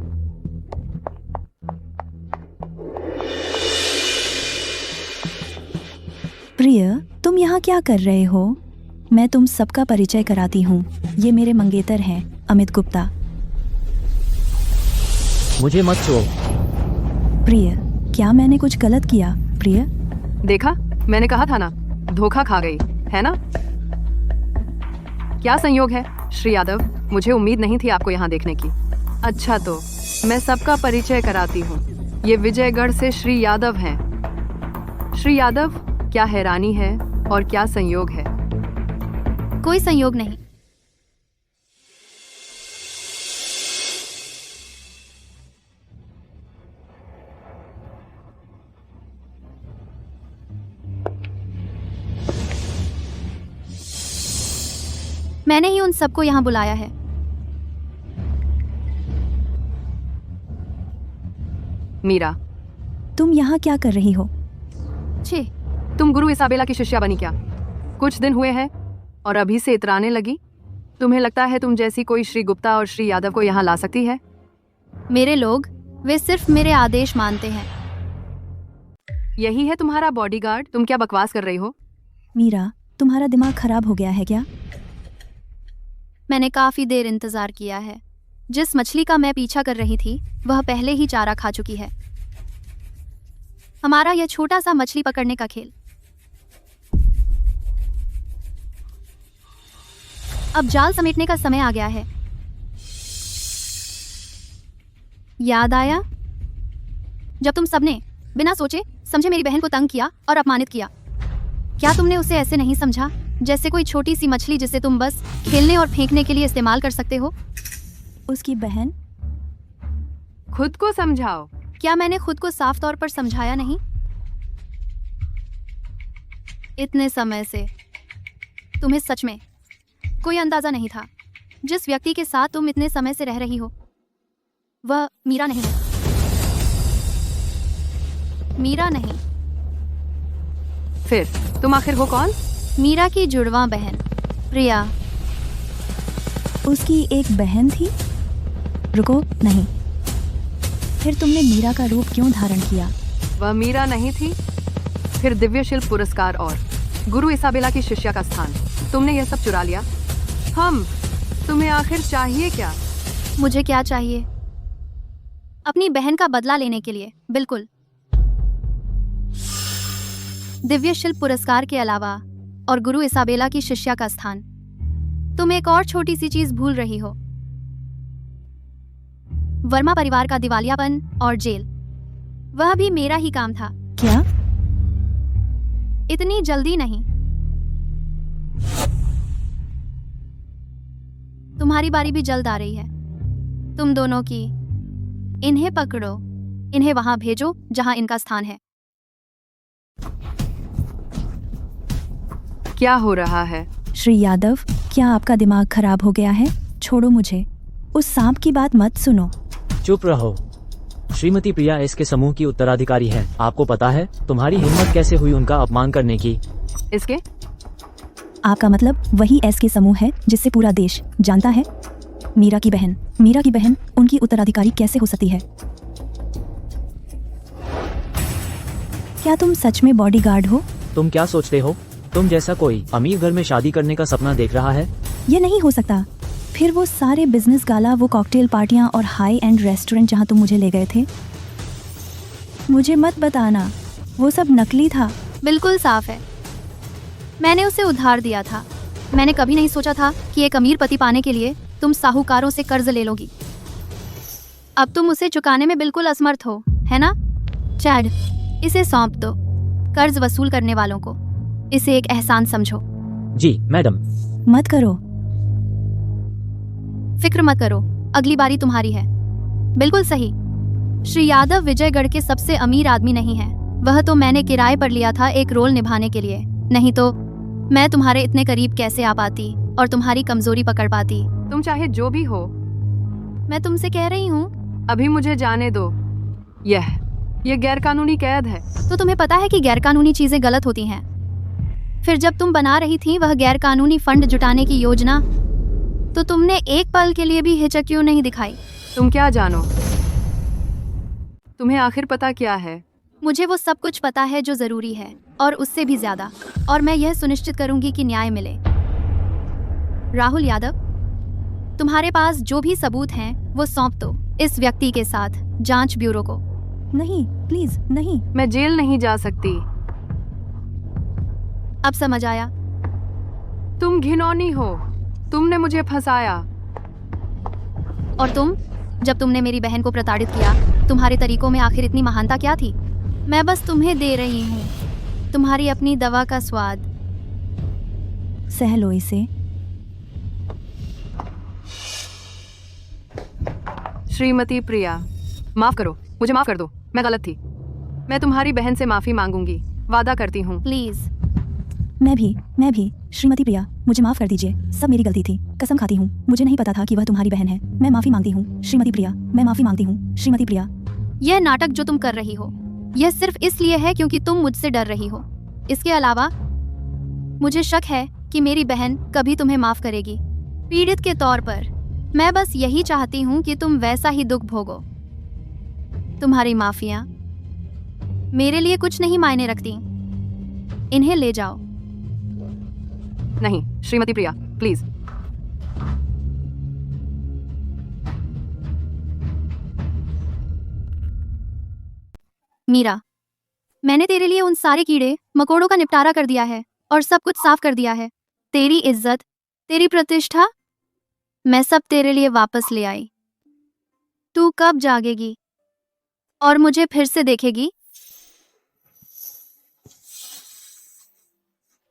प्रिय, तुम यहाँ क्या कर रहे हो? मैं तुम सबका परिचय कराती हूँ। ये मेरे मंगेतर हैं, अमित गुप्ता। मुझे मत छुओ। प्रिय, क्या मैंने कुछ गलत किया? प्रिय, देखा, मैंने कहा था ना, धोखा खा गई है ना। क्या संयोग है श्री यादव, मुझे उम्मीद नहीं थी आपको यहाँ देखने की। अच्छा तो मैं सबका परिचय कराती हूँ। ये विजयगढ़ से श्री यादव हैं। श्री यादव, क्या हैरानी है और क्या संयोग है? कोई संयोग नहीं। मैंने ही उन सबको यहाँ बुलाया है। मीरा, तुम यहाँ क्या कर रही हो? छे, तुम गुरु इसाबेला की शिष्या बनी क्या? कुछ दिन हुए हैं और अभी से इतराने लगी? तुम्हें लगता है तुम जैसी कोई श्री गुप्ता और श्री यादव को यहाँ ला सकती है? मेरे लोग, वे सिर्फ मेरे आदेश मानते हैं। यही है तुम्हारा बॉडीगार्ड? तुम क्या बकवास कर रही हो? मीरा, तुम्हारा दिमाग खराब हो गया है क्या? मैंने काफी देर इंतजार किया है। जिस मछली का मैं पीछा कर रही थी वह पहले ही चारा खा चुकी है। हमारा यह छोटा सा मछली पकड़ने का खेल अब जाल समेटने का समय आ गया है। याद आया जब तुम सबने बिना सोचे समझे मेरी बहन को तंग किया और अपमानित किया? क्या तुमने उसे ऐसे नहीं समझा जैसे कोई छोटी सी मछली जिसे तुम बस खेलने और फेंकने के लिए इस्तेमाल कर सकते हो? उसकी बहन? खुद को समझाओ। क्या मैंने खुद को साफ तौर पर समझाया नहीं? इतने समय से तुम्हें सच में कोई अंदाजा नहीं था जिस व्यक्ति के साथ तुम इतने समय से रह रही हो वह मीरा नहीं है। मीरा नहीं। फिर तुम आखिर हो कौन? मीरा की जुड़वा बहन प्रिया। उसकी एक बहन थी? रुको, नहीं। फिर तुमने मीरा का रूप क्यों धारण किया? वह मीरा नहीं थी। फिर दिव्य शिल्प पुरस्कार और गुरु इसाबेला की शिष्या का स्थान तुमने यह सब चुरा लिया। तुम्हें आखिर चाहिए क्या? मुझे क्या चाहिए? अपनी बहन का बदला लेने के लिए, बिल्कुल। दिव्य शिल्प पुरस्कार के अलावा और गुरु इसाबेला की शिष्या का स्थान। तुम एक और छोटी सी चीज भूल रही हो। वर्मा परिवार का दिवालियापन और जेल, वह भी मेरा ही काम था। क्या? इतनी जल्दी नहीं। तुम्हारी बारी भी जल्द आ रही है। तुम दोनों की। इन्हें पकड़ो, इन्हें वहां भेजो जहां इनका स्थान है। क्या हो रहा है? श्री यादव, क्या आपका दिमाग खराब हो गया है? छोड़ो मुझे। उस सांप की बात मत सुनो। चुप रहो। श्रीमती प्रिया एस के समूह की उत्तराधिकारी है। आपको पता है तुम्हारी हिम्मत कैसे हुई उनका अपमान करने की? इसके? आपका मतलब वही एस के समूह है जिससे पूरा देश जानता है? मीरा की बहन उनकी उत्तराधिकारी कैसे हो सकती है? क्या तुम सच में बॉडीगार्ड हो? तुम क्या सोचते हो तुम जैसा कोई अमीर घर में शादी करने का सपना देख रहा है? ये नहीं हो सकता। फिर वो सारे बिजनेस गाला, वो कॉकटेल पार्टियां और हाई एंड रेस्टोरेंट जहां तुम मुझे ले गए थे, मुझे मत बताना वो सब नकली था। बिल्कुल साफ है, मैंने उसे उधार दिया था। मैंने कभी नहीं सोचा था कि एक अमीर पति पाने के लिए तुम साहूकारों से कर्ज ले लोगी। अब तुम उसे चुकाने में बिल्कुल असमर्थ हो, है ना? चैड, इसे सौंप दो कर्ज वसूल करने वालों को। इसे एक एहसान समझो। जी मैडम। मत करो। फिक्र मत करो, अगली बारी तुम्हारी है। बिल्कुल सही। श्री यादव विजयगढ़ के सबसे अमीर आदमी नहीं है। वह तो मैंने किराए पर लिया था एक रोल निभाने के लिए, नहीं तो मैं तुम्हारे इतने करीब कैसे आ पाती और तुम्हारी कमजोरी पकड़ पाती। तुम चाहे जो भी हो, मैं तुमसे कह रही हूँ अभी मुझे जाने दो। यह गैरकानूनी कैद है। तो तुम्हें पता है कि गैरकानूनी चीजें गलत होती हैं। फिर जब तुम बना रही थी वह गैरकानूनी फंड जुटाने की योजना, तो तुमने एक पल के लिए भी हिचक क्यों नहीं दिखाई? तुम क्या जानो? तुम्हें आखिर पता क्या है? मुझे वो सब कुछ पता है जो जरूरी है, और उससे भी ज्यादा। और मैं यह सुनिश्चित करूंगी कि न्याय मिले। राहुल यादव, तुम्हारे पास जो भी सबूत हैं वो सौंप दो इस व्यक्ति के साथ जांच ब्यूरो को। नहीं, प्लीज नहीं। मैं जेल नहीं जा सकती। अब समझ आया? तुम घिनौनी हो। तुमने मुझे फंसाया। और तुम, जब तुमने मेरी बहन को प्रताड़ित किया, तुम्हारे तरीकों में आखिर इतनी महानता क्या थी? मैं बस तुम्हें दे रही हूँ तुम्हारी अपनी दवा का स्वाद। सह लो इसे। श्रीमती प्रिया, माफ करो, मुझे माफ कर दो। मैं गलत थी। मैं तुम्हारी बहन से माफी मांगूंगी, वादा करती हूँ। प्लीज। मैं भी। श्रीमती प्रिया, मुझे माफ कर दीजिए। सब मेरी गलती थी। कसम खाती हूँ, मुझे नहीं पता था कि वह तुम्हारी बहन है। मैं माफी मांगती हूँ श्रीमती प्रिया। मैं माफी मांगती हूँ श्रीमती प्रिया। यह नाटक जो तुम कर रही हो, यह सिर्फ इसलिए है क्योंकि तुम मुझसे डर रही हो। इसके अलावा मुझे शक है कि मेरी बहन कभी तुम्हें माफ करेगी। पीड़ित के तौर पर मैं बस यही चाहती हूँ कि तुम वैसा ही दुख भोगो। तुम्हारी माफिया मेरे लिए कुछ नहीं मायने रखती। इन्हें ले जाओ। नहीं, श्रीमती प्रिया, प्लीज। मीरा, मैंने तेरे लिए उन सारे कीड़े मकोड़ों का निपटारा कर दिया है और सब कुछ साफ कर दिया है। तेरी इज्जत, तेरी प्रतिष्ठा, मैं सब तेरे लिए वापस ले आई। तू कब जागेगी और मुझे फिर से देखेगी?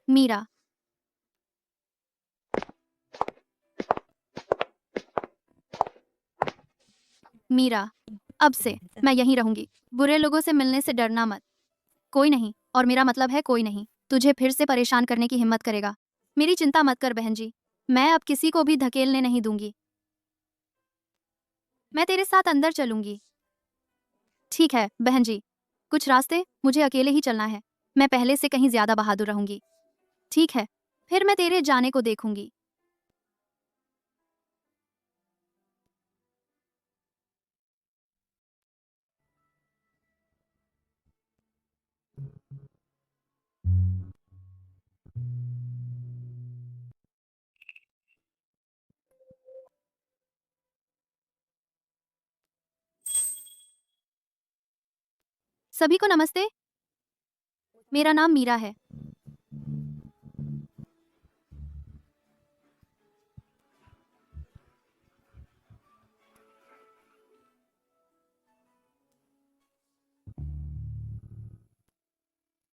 मीरा। मीरा, अब से मैं यहीं रहूंगी। बुरे लोगों से मिलने से डरना मत। कोई नहीं, और मेरा मतलब है कोई नहीं, तुझे फिर से परेशान करने की हिम्मत करेगा। मेरी चिंता मत कर बहन जी, मैं अब किसी को भी धकेलने नहीं दूंगी। मैं तेरे साथ अंदर चलूंगी। ठीक है बहन जी, कुछ रास्ते मुझे अकेले ही चलना है। मैं पहले से कहीं ज्यादा बहादुर रहूंगी। ठीक है, फिर मैं तेरे जाने को देखूंगी। सभी को नमस्ते। मेरा नाम मीरा है।